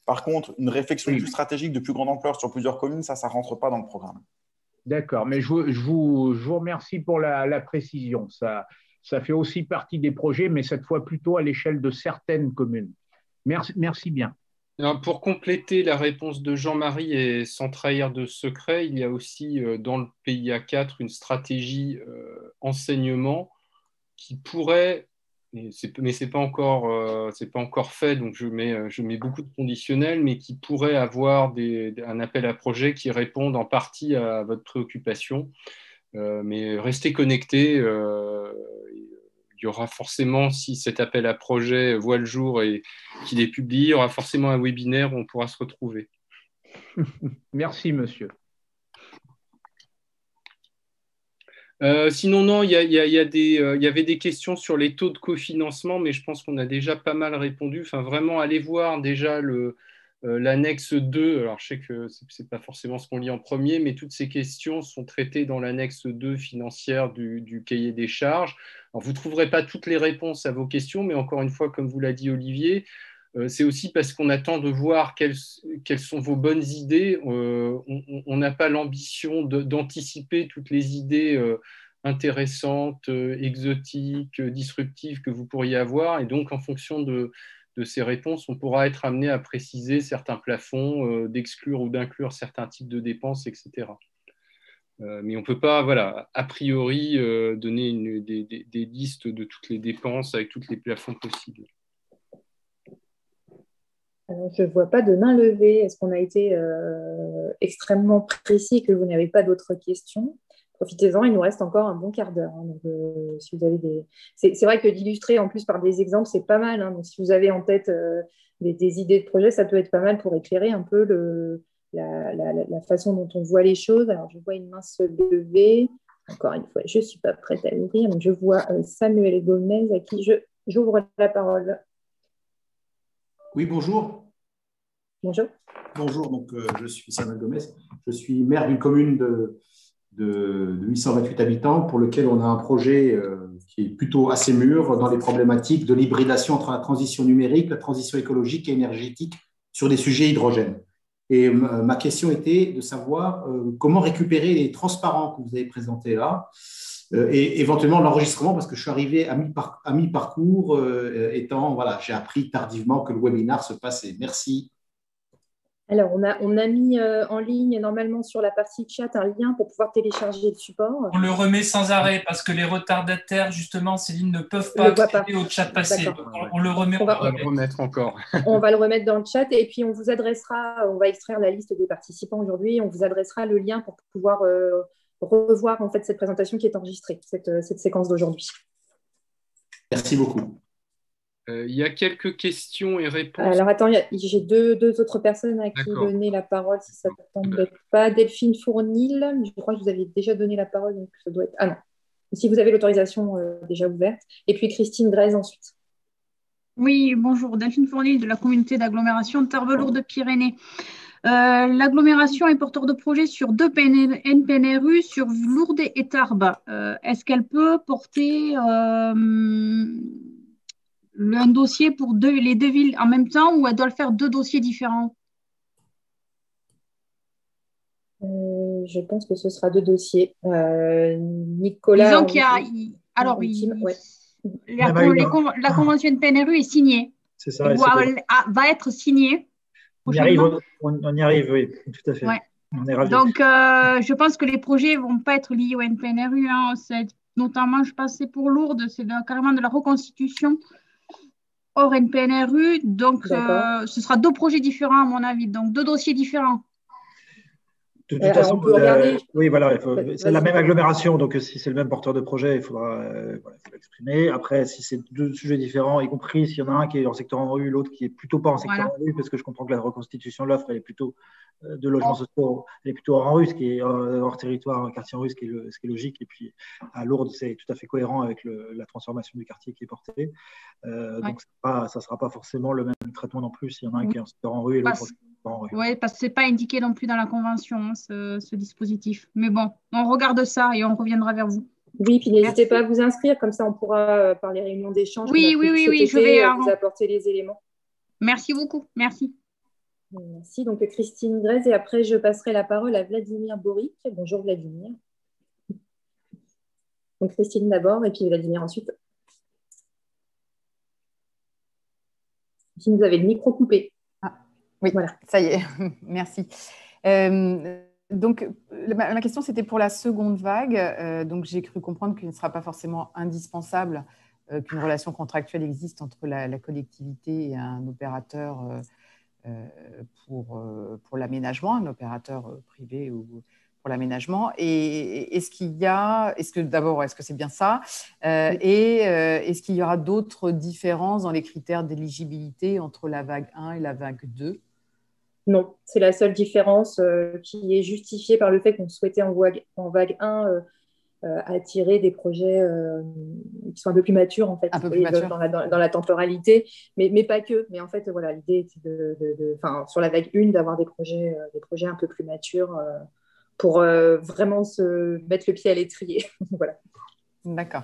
Par contre, une réflexion plus stratégique de plus grande ampleur sur plusieurs communes, ça ne rentre pas dans le programme. D'accord, mais je vous remercie pour la précision. Ça fait aussi partie des projets, mais cette fois plutôt à l'échelle de certaines communes. Merci bien. Alors, pour compléter la réponse de Jean-Marie et sans trahir de secret, il y a aussi dans le PIA 4 une stratégie enseignement qui pourrait, mais ce n'est pas encore fait, donc je mets beaucoup de conditionnels, mais qui pourrait avoir un appel à projet qui réponde en partie à votre préoccupation. Mais restez connectés. Il y aura forcément, si cet appel à projet voit le jour et qu'il est publié, il y aura forcément un webinaire où on pourra se retrouver. Merci, monsieur. Sinon, non, il y avait des questions sur les taux de cofinancement, mais je pense qu'on a déjà pas mal répondu. Enfin, vraiment, allez voir déjà l'annexe 2. Alors, je sais que ce n'est pas forcément ce qu'on lit en premier, mais toutes ces questions sont traitées dans l'annexe 2 financière du cahier des charges. Alors, vous ne trouverez pas toutes les réponses à vos questions, mais encore une fois, comme vous l'a dit Olivier, c'est aussi parce qu'on attend de voir quelles sont vos bonnes idées. On n'a pas l'ambition d'anticiper toutes les idées intéressantes, exotiques, disruptives que vous pourriez avoir. Et donc, en fonction de ces réponses, on pourra être amené à préciser certains plafonds, d'exclure ou d'inclure certains types de dépenses, etc. Mais on ne peut pas, voilà, a priori, donner des listes de toutes les dépenses avec tous les plafonds possibles. Je ne vois pas de main levée. Est-ce qu'on a été extrêmement précis et que vous n'avez pas d'autres questions? Profitez-en, il nous reste encore un bon quart d'heure. Donc, si vous avez c'est vrai que d'illustrer en plus par des exemples, c'est pas mal. Donc, si vous avez en tête des idées de projet, ça peut être pas mal pour éclairer un peu la façon dont on voit les choses. Alors, je vois une main se lever. Encore une fois, je ne suis pas prête à l'ouvrir. Donc, je vois Samuel Gomez à qui j'ouvre la parole. Oui, bonjour. Bonjour. Bonjour, donc je suis Samuel Gomez. Je suis maire d'une commune de 828 habitants pour lequel on a un projet qui est plutôt assez mûr dans les problématiques de l'hybridation entre la transition numérique, la transition écologique et énergétique sur des sujets hydrogène. Et ma question était de savoir comment récupérer les transparents que vous avez présentés là et éventuellement l'enregistrement, parce que je suis arrivé à mi-parcours, voilà, j'ai appris tardivement que le webinaire se passait. Merci. Alors, on a mis en ligne normalement sur la partie chat un lien pour pouvoir télécharger le support. On le remet sans arrêt parce que les retardataires, justement, Céline, ne peuvent pas accéder au chat passé. On le remet. On va le remettre encore. On va le remettre dans le chat et puis on vous adressera, on va extraire la liste des participants aujourd'hui, on vous adressera le lien pour pouvoir revoir en fait cette présentation qui est enregistrée, cette séquence d'aujourd'hui. Merci beaucoup. Il y a quelques questions et réponses. Alors, attends, j'ai deux autres personnes à qui donner la parole, si ça ne t'embête pas. Delphine Fournil, je crois que vous avez déjà donné la parole, donc ça doit être… Ah non, si vous avez l'autorisation déjà ouverte. Et puis Christine Grèze ensuite. Oui, bonjour, Delphine Fournil de la communauté d'agglomération de Tarbes-Lourdes-Pyrénées. L'agglomération est porteur de projet sur 2 NPNRU sur Lourdes et Tarbes. Est-ce qu'elle peut porter un dossier pour les deux villes en même temps ou elle doit le faire 2 dossiers différents? Je pense que ce sera 2 dossiers. Nicolas… Disons qu'il y a… Alors, la convention NPNRU est signée. C'est ça. Va être signée. On y arrive, oui, tout à fait. Ouais. On est ravis. Donc, je pense que les projets ne vont pas être liés au NPNRU. Notamment, je pense que c'est pour Lourdes, c'est carrément de la reconstitution hors NPNRU. Donc, ce sera 2 projets différents, à mon avis. Donc, 2 dossiers différents. De toute façon, on peut regarder. Oui, voilà, c'est la même agglomération, donc si c'est le même porteur de projet, il faudra l'exprimer. Après, si c'est 2 sujets différents, y compris s'il y en a un qui est en secteur en rue, l'autre qui est plutôt pas en secteur en rue, parce que je comprends que la reconstitution de l'offre, elle est plutôt de logements sociaux, elle est plutôt en rue, ce qui est hors territoire, quartier en rue, ce qui est logique. Et puis à Lourdes, c'est tout à fait cohérent avec la transformation du quartier qui est portée. Donc ça ne sera pas forcément le même traitement non plus s'il y en a un qui est en secteur en rue et l'autre en rue. Oui, parce que ce n'est pas indiqué non plus dans la convention, ce dispositif. Mais bon, on regarde ça et on reviendra vers vous. Oui, puis n'hésitez pas à vous inscrire, comme ça on pourra, par les réunions d'échange, oui, je vais vous apporter les éléments. Merci beaucoup, merci. Merci. Donc Christine Grèze, et après je passerai la parole à Vladimir Boric. Bonjour Vladimir. Donc Christine d'abord, et puis Vladimir ensuite. Si vous avez le micro coupé. Oui, voilà. Ça y est, merci. Donc, ma question, c'était pour la seconde vague. Donc, j'ai cru comprendre qu'il ne sera pas forcément indispensable qu'une relation contractuelle existe entre la collectivité et un opérateur pour l'aménagement, un opérateur privé ou pour l'aménagement. Et est-ce que c'est bien ça? Est-ce qu'il y aura d'autres différences dans les critères d'éligibilité entre la vague 1 et la vague 2? Non, c'est la seule différence qui est justifiée par le fait qu'on souhaitait en vague 1 attirer des projets qui sont un peu plus matures, en fait, dans la temporalité, mais pas que. Mais en fait, voilà, l'idée était sur la vague 1 d'avoir des projets un peu plus matures pour vraiment se mettre le pied à l'étrier. Voilà. D'accord.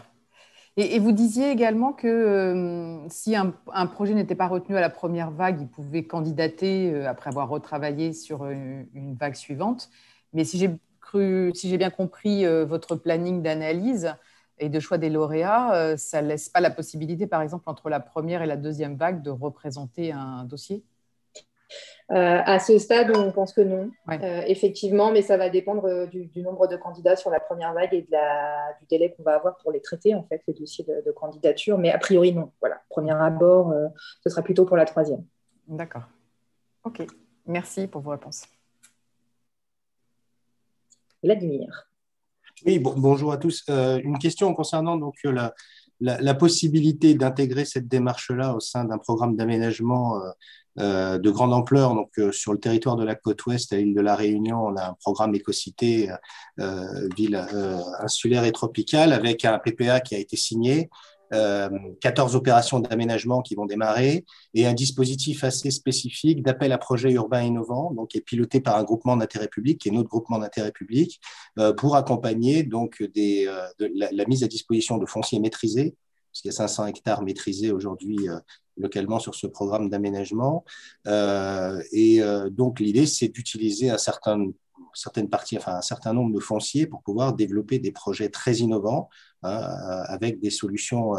Et vous disiez également que si un projet n'était pas retenu à la première vague, il pouvait candidater après avoir retravaillé sur une vague suivante. Mais si j'ai bien compris votre planning d'analyse et de choix des lauréats, ça ne laisse pas la possibilité, par exemple, entre la première et la deuxième vague, de représenter un dossier? À ce stade, on pense que non, ouais. Effectivement, mais ça va dépendre du nombre de candidats sur la première vague et du délai qu'on va avoir pour les traiter, en fait, les dossiers de candidature. Mais a priori, non. Voilà, premier abord, ce sera plutôt pour la troisième. D'accord. OK. Merci pour vos réponses. Vladimir. Oui, bonjour à tous. Une question concernant donc la possibilité d'intégrer cette démarche-là au sein d'un programme d'aménagement de grande ampleur. Donc, sur le territoire de la côte ouest, à l'île de la Réunion, on a un programme Écocité, ville insulaire et tropicale, avec un PPA qui a été signé, 14 opérations d'aménagement qui vont démarrer et un dispositif assez spécifique d'appel à projets urbains innovants, donc qui est piloté par un groupement d'intérêt public, qui est notre groupement d'intérêt public, pour accompagner donc la mise à disposition de fonciers maîtrisés, parce qu'il y a 500 hectares maîtrisés aujourd'hui localement sur ce programme d'aménagement. Donc l'idée, c'est d'utiliser un certain nombre de fonciers pour pouvoir développer des projets très innovants, avec des solutions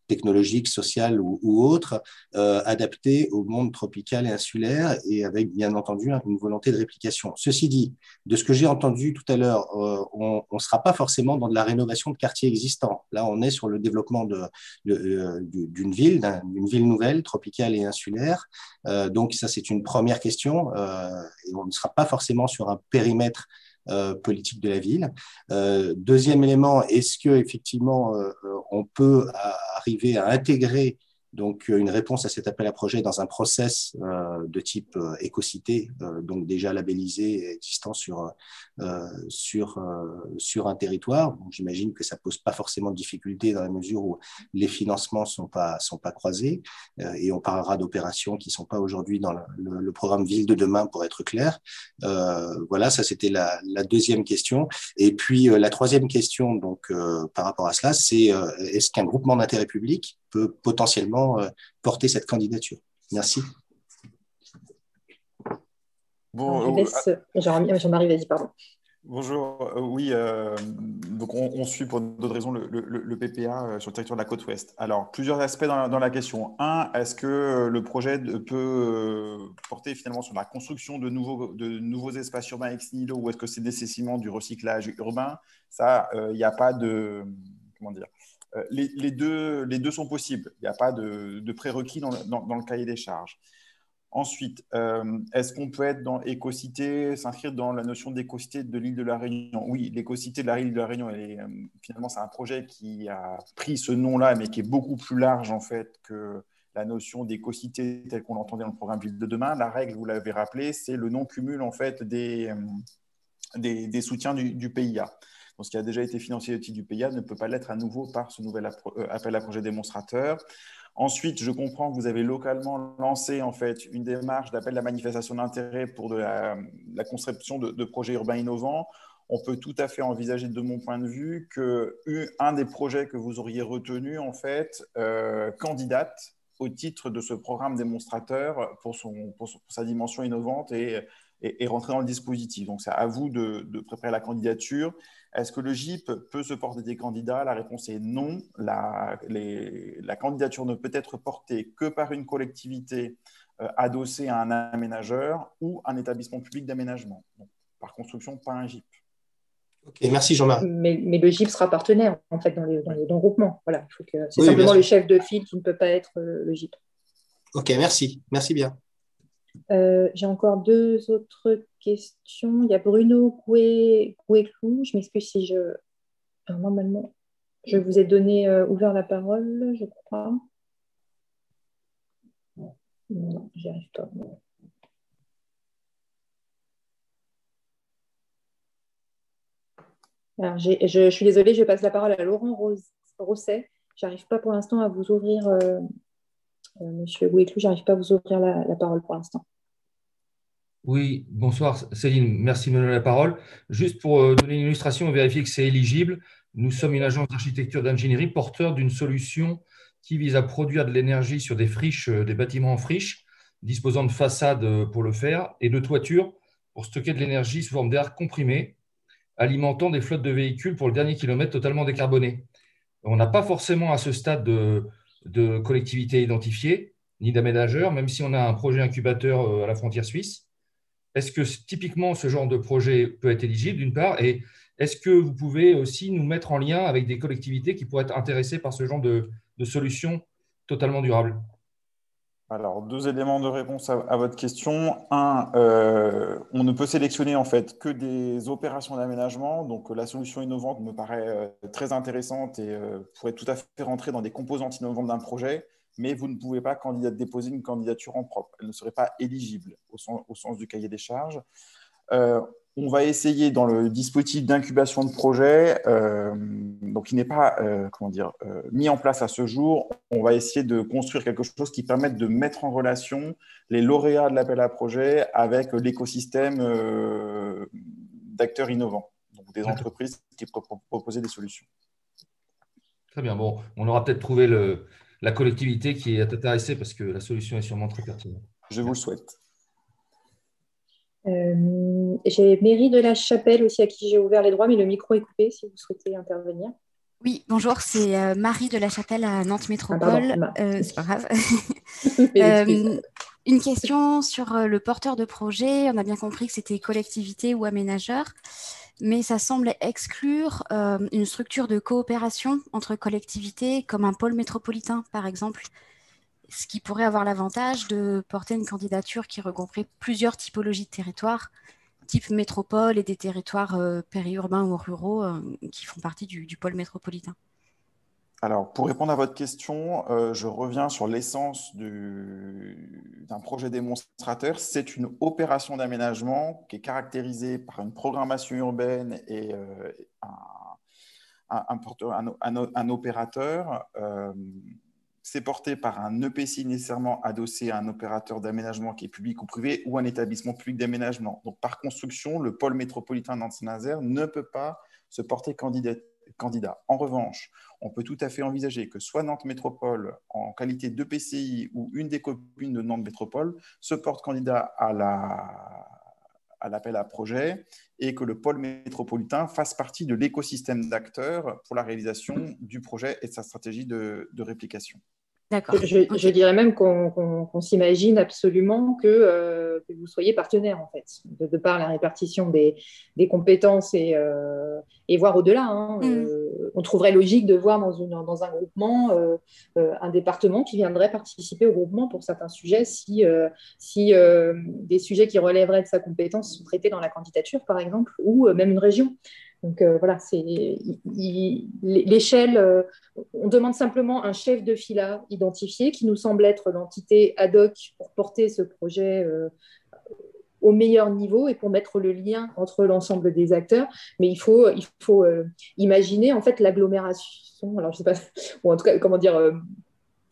technologiques, sociales ou autres, adaptées au monde tropical et insulaire, et avec bien entendu une volonté de réplication. Ceci dit, de ce que j'ai entendu tout à l'heure, on ne sera pas forcément dans de la rénovation de quartiers existants. Là, on est sur le développement d'une ville nouvelle, tropicale et insulaire. Donc ça, c'est une première question, et on ne sera pas forcément sur un périmètre politique de la ville. Deuxième élément, est-ce qu'effectivement on peut arriver à intégrer donc une réponse à cet appel à projet dans un process de type Écocité, donc déjà labellisé et existant sur un territoire. Donc, j'imagine que ça ne pose pas forcément de difficulté dans la mesure où les financements sont pas croisés, et on parlera d'opérations qui ne sont pas aujourd'hui dans le programme Ville de demain, pour être clair. Voilà, ça c'était la deuxième question. Et puis la troisième question, donc par rapport à cela, c'est est-ce qu'un groupement d'intérêt public peut potentiellement porter cette candidature? Merci. Bon, Jean-Marie, vas-y, pardon. Bonjour, oui, donc on suit pour d'autres raisons le PPA sur le territoire de la côte ouest. Alors, plusieurs aspects dans la question. Un, est-ce que le projet peut porter finalement sur la construction de nouveaux espaces urbains ex nihilo, ou est-ce que c'est nécessairement du recyclage urbain? Ça, il n'y a pas de… Comment dire ? Les deux sont possibles. Il n'y a pas de prérequis dans le cahier des charges. Ensuite, est-ce qu'on peut être dans Écocité, s'inscrire dans la notion d'Écocité de l'île de la Réunion? Oui, l'Écocité de l'île de la Réunion, finalement, c'est un projet qui a pris ce nom-là, mais qui est beaucoup plus large en fait que la notion d'Écocité telle qu'on l'entendait dans le programme Ville de demain. La règle, vous l'avez rappelé, c'est le non-cumul en fait des soutiens du PIA. Donc, ce qui a déjà été financé au titre du PIA ne peut pas l'être à nouveau par ce nouvel appel à projet démonstrateur. Ensuite, je comprends que vous avez localement lancé en fait une démarche d'appel à manifestation d'intérêt pour la conception de projets urbains innovants. On peut tout à fait envisager, de mon point de vue, qu'un des projets que vous auriez retenu en fait candidate au titre de ce programme démonstrateur pour sa dimension innovante et rentrer dans le dispositif. Donc, c'est à vous de préparer la candidature. Est-ce que le GIP peut se porter des candidats? La réponse est non. La candidature ne peut être portée que par une collectivité adossée à un aménageur ou un établissement public d'aménagement. Par construction, pas un GIP. Ok, merci Jean-Marc. Mais le GIP sera partenaire en fait dans le groupement. Voilà, c'est simplement le chef de file qui ne peut pas être le GIP. Ok, merci. Merci bien. J'ai encore deux autres questions. Il y a Bruno Gouéclou. Je m'excuse si je... Alors, normalement, je vous ai ouvert la parole, je crois. Non, j'y arrive pas. Alors, je suis désolée, je passe la parole à Laurent Rosset. Je n'arrive pas pour l'instant à vous ouvrir, Monsieur Gouéclou, je n'arrive pas à vous ouvrir la parole pour l'instant. Oui, bonsoir Céline, merci de me donner la parole. Juste pour donner une illustration, vérifier que c'est éligible. Nous sommes une agence d'architecture d'ingénierie porteur d'une solution qui vise à produire de l'énergie sur des friches, des bâtiments en friche, disposant de façades pour le faire et de toitures pour stocker de l'énergie sous forme d'air comprimé, alimentant des flottes de véhicules pour le dernier kilomètre totalement décarbonés. On n'a pas forcément à ce stade de collectivité identifiée, ni d'aménageurs, même si on a un projet incubateur à la frontière suisse. Est-ce que typiquement ce genre de projet peut être éligible d'une part, et est-ce que vous pouvez aussi nous mettre en lien avec des collectivités qui pourraient être intéressées par ce genre de solution totalement durable? Alors, deux éléments de réponse à votre question. Un, on ne peut sélectionner en fait que des opérations d'aménagement. Donc, la solution innovante me paraît très intéressante et pourrait tout à fait rentrer dans des composantes innovantes d'un projet, mais vous ne pouvez pas déposer une candidature en propre. Elle ne serait pas éligible au sens du cahier des charges. On va essayer dans le dispositif d'incubation de projet, donc qui n'est pas mis en place à ce jour, on va essayer de construire quelque chose qui permette de mettre en relation les lauréats de l'appel à projet avec l'écosystème d'acteurs innovants, donc des entreprises qui proposer des solutions. Très bien, bon, on aura peut-être trouvé la collectivité qui est intéressée parce que la solution est sûrement très pertinente. Je vous le souhaite. J'ai Mairie de la Chapelle aussi à qui j'ai ouvert les droits, mais le micro est coupé si vous souhaitez intervenir. Oui, bonjour, c'est Marie de la Chapelle à Nantes Métropole. C'est pas grave. Une question sur le porteur de projet. On a bien compris que c'était collectivité ou aménageur, mais ça semble exclure une structure de coopération entre collectivités comme un pôle métropolitain, par exemple, ce qui pourrait avoir l'avantage de porter une candidature qui regrouperait plusieurs typologies de territoires, type métropole et des territoires périurbains ou ruraux qui font partie du pôle métropolitain. Alors, pour répondre à votre question, je reviens sur l'essence d'un projet démonstrateur. C'est une opération d'aménagement qui est caractérisée par une programmation urbaine et un opérateur. C'est porté par un EPCI nécessairement adossé à un opérateur d'aménagement qui est public ou privé ou un établissement public d'aménagement. Donc, par construction, le pôle métropolitain Nantes-Saint-Nazaire ne peut pas se porter candidat. En revanche, on peut tout à fait envisager que soit Nantes Métropole, en qualité d'EPCI ou une des communes de Nantes Métropole, se porte candidat à l'appel à projet et que le pôle métropolitain fasse partie de l'écosystème d'acteurs pour la réalisation du projet et de sa stratégie de réplication. D'accord. Je dirais même qu'on s'imagine absolument que vous soyez partenaire, en fait, de par la répartition des compétences et voir au-delà. Hein. On trouverait logique de voir dans un groupement un département qui viendrait participer au groupement pour certains sujets si des sujets qui relèveraient de sa compétence sont traités dans la candidature, par exemple, ou même une région. Donc voilà, c'est l'échelle. On demande simplement un chef de filât identifié qui nous semble être l'entité ad hoc pour porter ce projet au meilleur niveau et pour mettre le lien entre l'ensemble des acteurs. Mais il faut imaginer en fait l'agglomération. Alors je sais pas, ou en tout cas comment dire.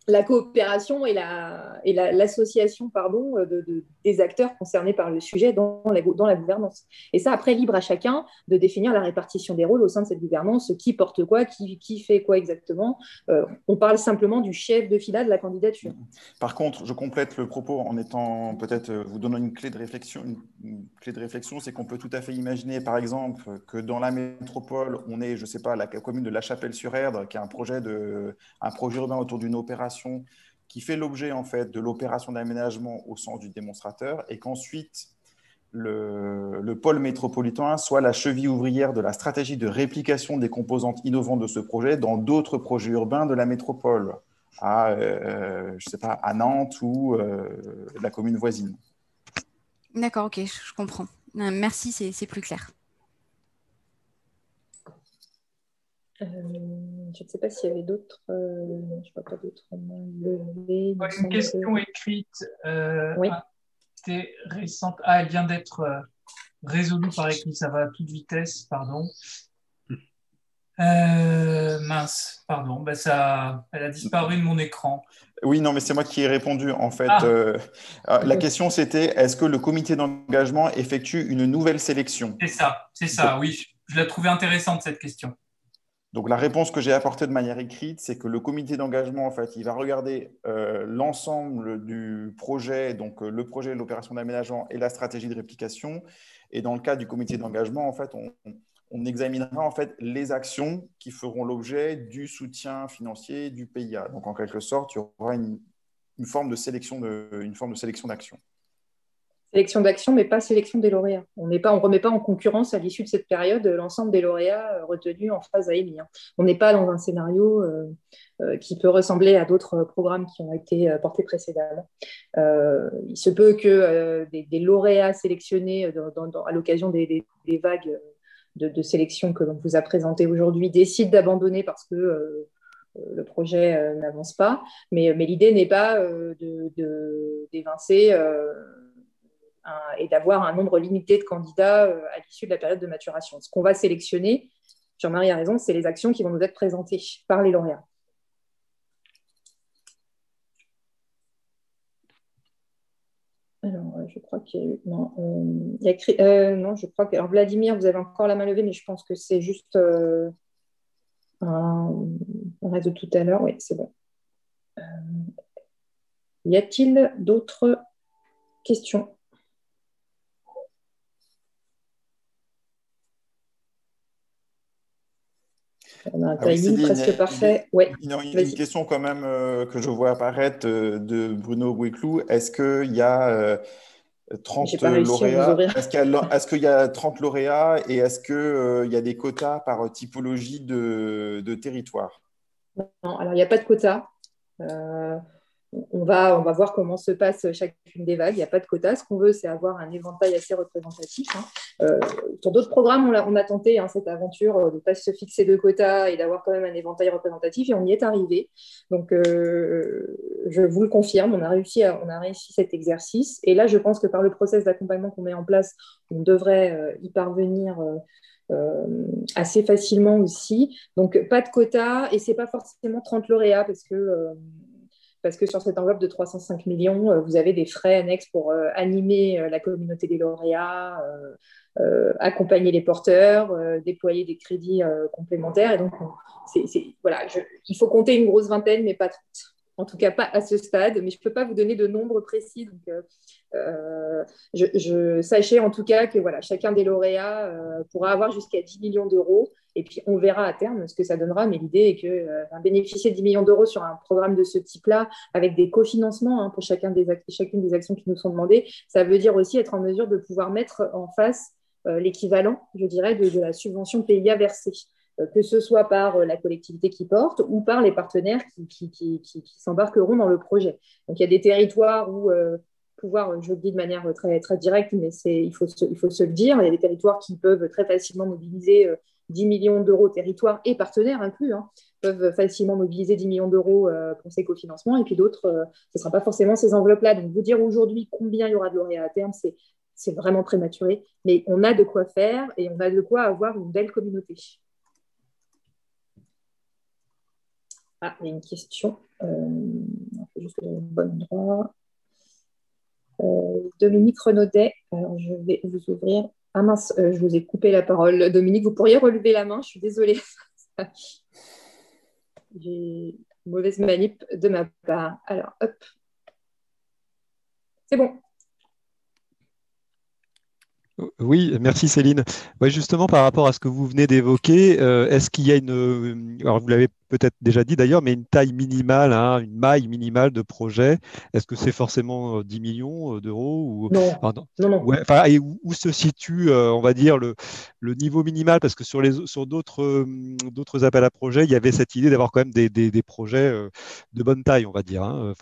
La coopération et l'association des acteurs concernés par le sujet dans la gouvernance. Et ça, après, libre à chacun de définir la répartition des rôles au sein de cette gouvernance, qui porte quoi, qui fait quoi exactement. On parle simplement du chef de filât de la candidature. Par contre, je complète le propos en étant peut-être vous donnant une clé de réflexion. Une clé de réflexion, c'est qu'on peut tout à fait imaginer, par exemple, que dans la métropole, on est, je ne sais pas, la commune de La Chapelle-sur-Erdre, qui a un projet urbain autour d'une opération qui fait l'objet en fait de l'opération d'aménagement au sens du démonstrateur et qu'ensuite le pôle métropolitain soit la cheville ouvrière de la stratégie de réplication des composantes innovantes de ce projet dans d'autres projets urbains de la métropole, je sais pas, à Nantes ou la commune voisine. D'accord, ok, je comprends. Merci, c'est plus clair. Je ne sais pas s'il y avait d'autres. Je ne vois pas d'autres mains levées. Une question écrite était récente. Ah, elle vient d'être résolue par écrit. Ça va à toute vitesse, pardon. Mince, pardon. Ben elle a disparu de mon écran. Oui, non, mais c'est moi qui ai répondu. En fait, la question, c'était est-ce que le comité d'engagement effectue une nouvelle sélection? C'est ça, oui. Je l'ai trouvée intéressante, cette question. Donc, la réponse que j'ai apportée de manière écrite, c'est que le comité d'engagement, en fait, il va regarder l'ensemble du projet, donc le projet, l'opération d'aménagement et la stratégie de réplication. Et dans le cas du comité d'engagement, en fait, on examinera en fait les actions qui feront l'objet du soutien financier du PIA. Donc, en quelque sorte, il y aura une forme de sélection d'actions. Sélection d'actions, mais pas sélection des lauréats. On ne remet pas en concurrence à l'issue de cette période l'ensemble des lauréats retenus en phase AMI. On n'est pas dans un scénario qui peut ressembler à d'autres programmes qui ont été portés précédemment. Il se peut que des lauréats sélectionnés à l'occasion des vagues de sélection que l'on vous a présentées aujourd'hui décident d'abandonner parce que le projet n'avance pas. Mais l'idée n'est pas d'évincer et d'avoir un nombre limité de candidats à l'issue de la période de maturation. Ce qu'on va sélectionner, Jean-Marie a raison, c'est les actions qui vont nous être présentées par les lauréats. Alors, je crois qu'il y a eu… Non, non, je crois que… Alors, Vladimir, vous avez encore la main levée, mais je pense que c'est juste un reste de tout à l'heure. Oui, c'est bon. Y a-t-il d'autres questions? On a un timing presque parfait. Ouais. Il y a une question quand même que je vois apparaître de Bruno Bouéclou. Est-ce qu'il y a 30 lauréats? Est-ce qu'il y a 30 lauréats et est-ce qu'il y a des quotas par typologie de territoire? Non, alors il n'y a pas de quota. On va voir comment se passe chacune des vagues. Il n'y a pas de quota. Ce qu'on veut, c'est avoir un éventail assez représentatif. Sur d'autres programmes, on a tenté cette aventure de ne pas se fixer de quotas et d'avoir quand même un éventail représentatif, et on y est arrivé. Donc, je vous le confirme, on a réussi cet exercice. Et là, je pense que par le process d'accompagnement qu'on met en place, on devrait y parvenir assez facilement aussi. Donc, pas de quota, et ce n'est pas forcément 30 lauréats parce que sur cette enveloppe de 305 millions, vous avez des frais annexes pour animer la communauté des lauréats, accompagner les porteurs, déployer des crédits complémentaires. Et donc, il faut compter une grosse vingtaine, mais pas 30. En tout cas, pas à ce stade, mais je ne peux pas vous donner de nombre précis. Donc, sachez en tout cas que chacun des lauréats pourra avoir jusqu'à 10 millions d'euros. Et puis, on verra à terme ce que ça donnera. Mais l'idée est que bénéficier de 10 millions d'euros sur un programme de ce type-là, avec des cofinancements pour chacune des actions qui nous sont demandées, ça veut dire aussi être en mesure de pouvoir mettre en face l'équivalent, je dirais, de la subvention PIA versée, que ce soit par la collectivité qui porte ou par les partenaires qui s'embarqueront dans le projet. Donc, il y a des territoires où je le dis de manière très, très directe, mais il faut se le dire, il y a des territoires qui peuvent très facilement mobiliser 10 millions d'euros, territoires et partenaires inclus, peuvent facilement mobiliser 10 millions d'euros pour ces cofinancements, et puis d'autres, ce ne sera pas forcément ces enveloppes-là. Donc, vous dire aujourd'hui combien il y aura de lauréats à terme, c'est vraiment prématuré, mais on a de quoi faire et on a de quoi avoir une belle communauté. Ah, il y a une question. Il faut juste que j'ai le bon endroit. Dominique Renaudet, alors je vais vous ouvrir. Ah mince, je vous ai coupé la parole. Dominique, vous pourriez relever la main, je suis désolée. J'ai une mauvaise manip de ma part. Alors, hop. C'est bon. Oui, merci Céline. Ouais, justement, par rapport à ce que vous venez d'évoquer, est-ce qu'il y a alors vous l'avez peut-être déjà dit d'ailleurs, mais une taille minimale, une maille minimale de projet? Est-ce que c'est forcément 10 millions d'euros Non. Non. Ouais, et où se situe, on va dire, le niveau minimal? Parce que sur d'autres appels à projets, il y avait cette idée d'avoir quand même des projets de bonne taille, on va dire.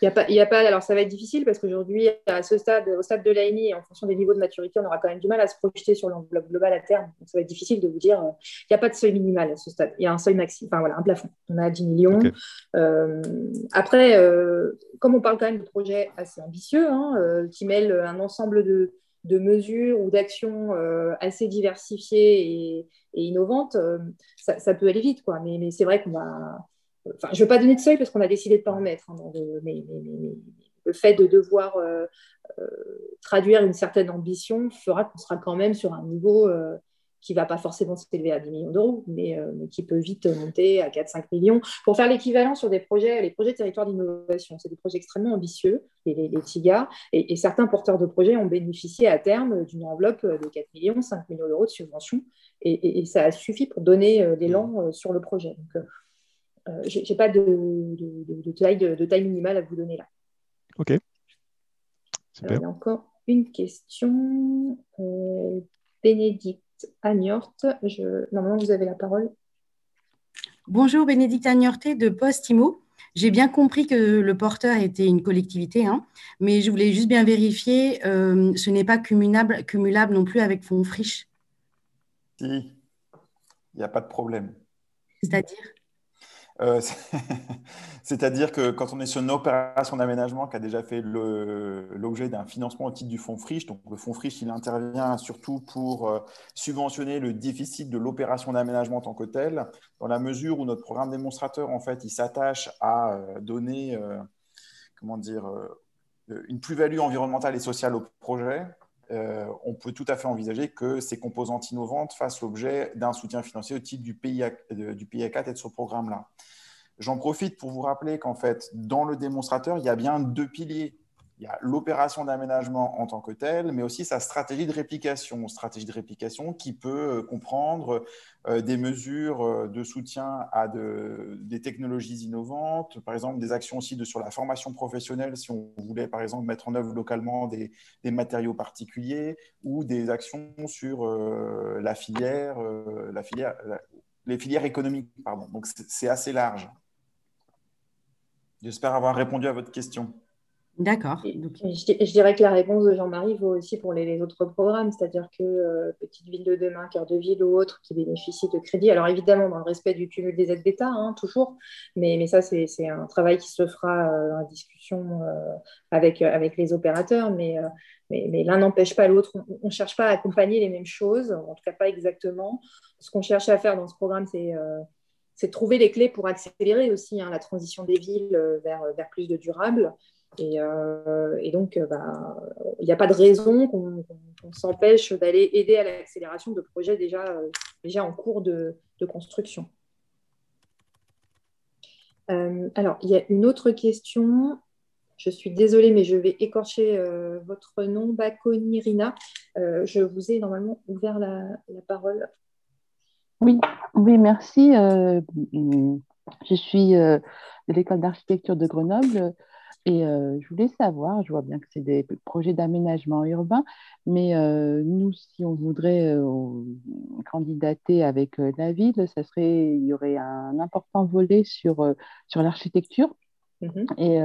Il y a pas, alors ça va être difficile parce qu'aujourd'hui, à ce stade, au stade de l'ANI, et en fonction des niveaux de maturité, on aura quand même du mal à se projeter sur l'enveloppe globale à terme. Donc ça va être difficile de vous dire, il n'y a pas de seuil minimal à ce stade. Il y a un seuil maxi, enfin voilà, un plafond. On a 10 millions. Okay. Après, comme on parle quand même de projets assez ambitieux, qui mêlent un ensemble de mesures ou d'actions assez diversifiées et innovantes, ça peut aller vite, quoi. Mais c'est vrai qu'on va... Enfin, je ne veux pas donner de seuil parce qu'on a décidé de ne pas en mettre. Mais le fait de devoir traduire une certaine ambition fera qu'on sera quand même sur un niveau qui ne va pas forcément s'élever à 10 millions d'euros, mais qui peut vite monter à 4-5 millions. Pour faire l'équivalent sur les projets territoires d'innovation, c'est des projets extrêmement ambitieux, les TIGA, et certains porteurs de projets ont bénéficié à terme d'une enveloppe de 4 millions, 5 millions d'euros de subventions, et ça a suffi pour donner l'élan sur le projet. Donc, je n'ai pas de taille minimale à vous donner là. Ok. Super. Il y a encore une question. Bénédicte Agnorth, normalement vous avez la parole. Bonjour, Bénédicte Agnorth de Postimo. J'ai bien compris que le porteur était une collectivité, mais je voulais juste bien vérifier, ce n'est pas cumulable non plus avec fonds friches. Si, il n'y a pas de problème. C'est-à-dire c'est-à-dire que quand on est sur une opération d'aménagement qui a déjà fait l'objet d'un financement au titre du fonds friche, donc le fonds friche, il intervient surtout pour subventionner le déficit de l'opération d'aménagement en tant que tel, dans la mesure où notre programme démonstrateur, en fait, il s'attache à donner une plus-value environnementale et sociale au projet. On peut tout à fait envisager que ces composantes innovantes fassent l'objet d'un soutien financier au titre du PIA4 et de ce programme-là. J'en profite pour vous rappeler qu'en fait, dans le démonstrateur, il y a bien 2 piliers. Il y a l'opération d'aménagement en tant que telle, mais aussi sa stratégie de réplication. Stratégie de réplication qui peut comprendre des mesures de soutien à des technologies innovantes, par exemple des actions aussi sur la formation professionnelle, si on voulait par exemple mettre en œuvre localement des matériaux particuliers, ou des actions sur les filières économiques. Pardon. Donc c'est assez large. J'espère avoir répondu à votre question. D'accord. Je dirais que la réponse de Jean-Marie vaut aussi pour les autres programmes, c'est-à-dire que Petite Ville de demain, Cœur de Ville ou autres qui bénéficient de crédits, alors évidemment dans le respect du cumul des aides d'État, toujours, mais ça c'est un travail qui se fera en discussion avec les opérateurs, mais l'un n'empêche pas l'autre. On ne cherche pas à accompagner les mêmes choses, en tout cas pas exactement. Ce qu'on cherche à faire dans ce programme, c'est de trouver les clés pour accélérer aussi la transition des villes vers plus de durable. Et donc, il n'y a pas de raison qu'on s'empêche d'aller aider à l'accélération de projets déjà en cours de construction. Alors, il y a une autre question. Je suis désolée, mais je vais écorcher votre nom, Bakonirina. Je vous ai normalement ouvert la parole. Oui, merci. Je suis de l'école d'architecture de Grenoble. Et je voulais savoir, je vois bien que c'est des projets d'aménagement urbain, mais nous, si on voudrait candidater avec la ville, il y aurait un important volet sur l'architecture et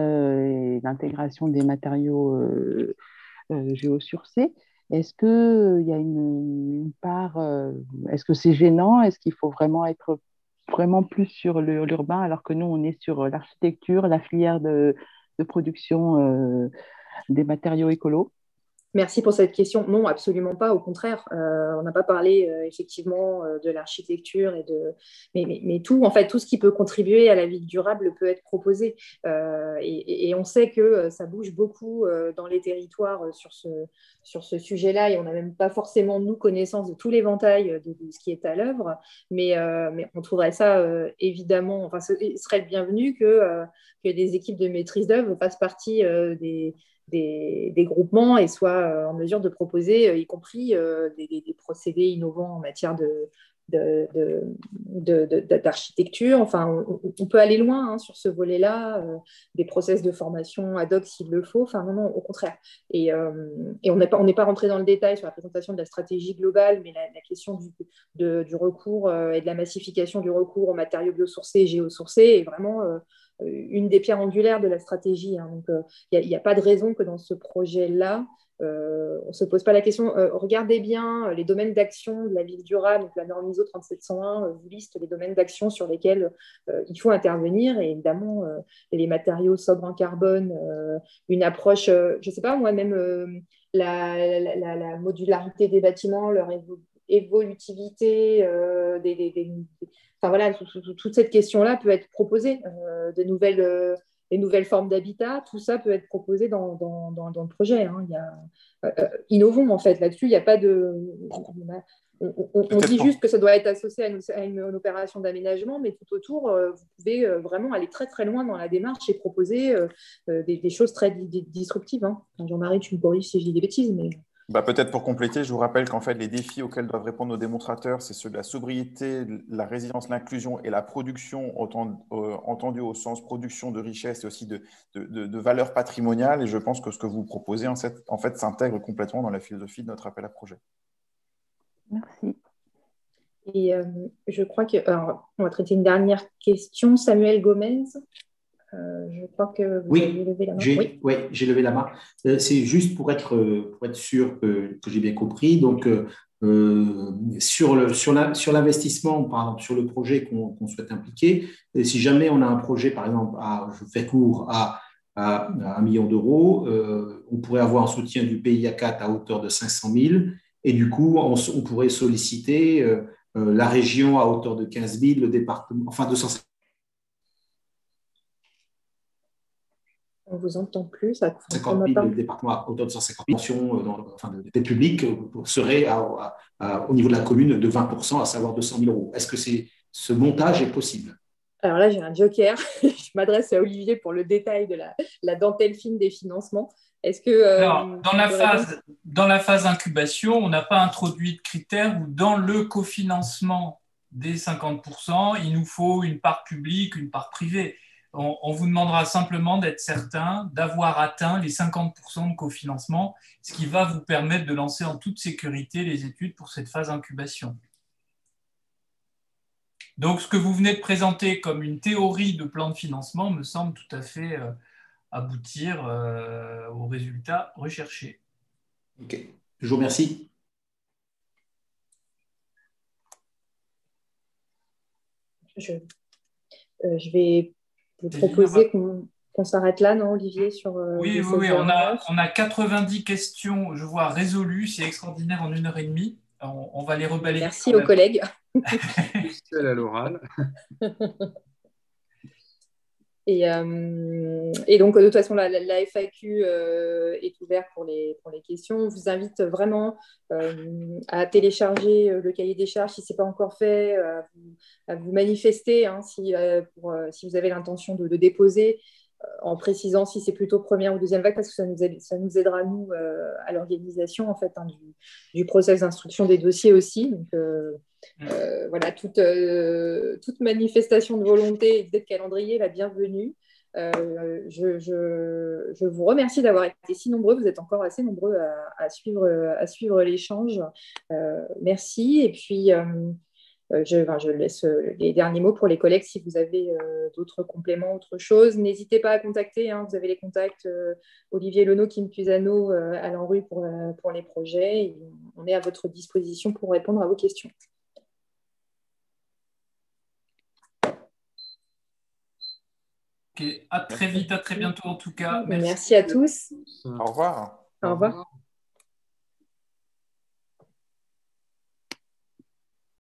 l'intégration des matériaux géosourcés. Est-ce qu'il y a une part, est-ce que c'est gênant? Est-ce qu'il faut vraiment être vraiment plus sur l'urbain alors que nous, on est sur l'architecture, la filière de production des matériaux écolos? Merci pour cette question. Non, absolument pas. Au contraire, on n'a pas parlé effectivement de l'architecture mais tout, en fait, tout ce qui peut contribuer à la ville durable peut être proposé. Et on sait que ça bouge beaucoup dans les territoires sur ce sujet-là, et on n'a même pas forcément nous connaissance de tout l'éventail de ce qui est à l'œuvre. Mais on trouverait ça évidemment. Enfin, ce serait le bienvenu que des équipes de maîtrise d'œuvre fassent partie des groupements et soient en mesure de proposer, y compris des procédés innovants en matière d'architecture. Enfin, on peut aller loin sur ce volet-là, des process de formation ad hoc s'il le faut. Enfin, non, au contraire. Et on n'est pas rentré dans le détail sur la présentation de la stratégie globale, mais la question du recours et de la massification du recours aux matériaux biosourcés et géosourcés est vraiment une des pierres angulaires de la stratégie. Hein. Donc, il n'y a pas de raison que dans ce projet-là, on ne se pose pas la question. Regardez bien les domaines d'action de la ville durable, donc la norme ISO 37001 vous liste les domaines d'action sur lesquels il faut intervenir. Et évidemment, les matériaux sobres en carbone, une approche, je ne sais pas, moi-même, la modularité des bâtiments, leur évolutivité, enfin voilà, toute cette question-là peut être proposée, des nouvelles formes d'habitat, tout ça peut être proposé dans le projet. Hein. Innovons en fait là-dessus, il n'y a pas de... On dit juste que ça doit être associé à une opération d'aménagement, mais tout autour, vous pouvez vraiment aller très très loin dans la démarche et proposer des choses très disruptives. Hein. Jean-Marie, tu me corriges si je dis des bêtises, mais... Peut-être pour compléter, je vous rappelle qu'en fait, les défis auxquels doivent répondre nos démonstrateurs, c'est ceux de la sobriété, la résilience, l'inclusion et la production, entendu au sens production de richesse et aussi de valeur patrimoniale. Et je pense que ce que vous proposez, en fait, s'intègre complètement dans la philosophie de notre appel à projet. Merci. Et je crois que... Alors, on va traiter une dernière question. Samuel Gomez. Je crois que vous avez levé la main. Oui, j'ai levé la main. C'est juste pour être sûr que j'ai bien compris. Donc, sur l'investissement, par exemple, sur le projet qu'on souhaite impliquer, si jamais on a un projet, par exemple, je fais court, à 1 million d'euros, on pourrait avoir un soutien du PIA4 à hauteur de 500 000 et du coup, on pourrait solliciter la région à hauteur de 15 000, le département, enfin 250 On ne vous entend plus. Ça 50 000, le département à hauteur de 150 000, des publics serait au niveau de la commune de 20%, à savoir 200 000 euros. Est-ce que ce montage est possible? Alors là, j'ai un joker. Je m'adresse à Olivier pour le détail de la dentelle fine des financements. Est-ce que Alors, dans la phase incubation, on n'a pas introduit de critères où dans le cofinancement des 50%, il nous faut une part publique, une part privée. On vous demandera simplement d'être certain d'avoir atteint les 50% de cofinancement, ce qui va vous permettre de lancer en toute sécurité les études pour cette phase incubation. Donc, ce que vous venez de présenter comme une théorie de plan de financement me semble tout à fait aboutir aux résultats recherchés. Ok, je vous remercie. Je vais vous proposer qu'on s'arrête là, non, Olivier, sur Oui, on a 90 questions, je vois, résolues. C'est extraordinaire en 1h30. On va les reballer. Merci aux collègues. Celle à l'oral. Et donc, de toute façon, la FAQ est ouverte pour les questions. On vous invite vraiment à télécharger le cahier des charges si ce n'est pas encore fait, à vous manifester hein, si vous avez l'intention de déposer, en précisant si c'est plutôt première ou deuxième vague, parce que ça nous aidera, nous, à l'organisation en fait, hein, du process d'instruction des dossiers aussi. Donc, voilà, toute manifestation de volonté et d'idée de calendrier, la bienvenue. Je vous remercie d'avoir été si nombreux. Vous êtes encore assez nombreux à suivre l'échange. Merci. Et puis, je laisse les derniers mots pour les collègues si vous avez d'autres compléments, autre chose. N'hésitez pas à contacter. Hein, vous avez les contacts Olivier Lenot, Kim Cusano, Alain Rue pour les projets. Et on est à votre disposition pour répondre à vos questions. Okay. À très vite, à très bientôt en tout cas. Merci à tous. Au revoir. Au revoir.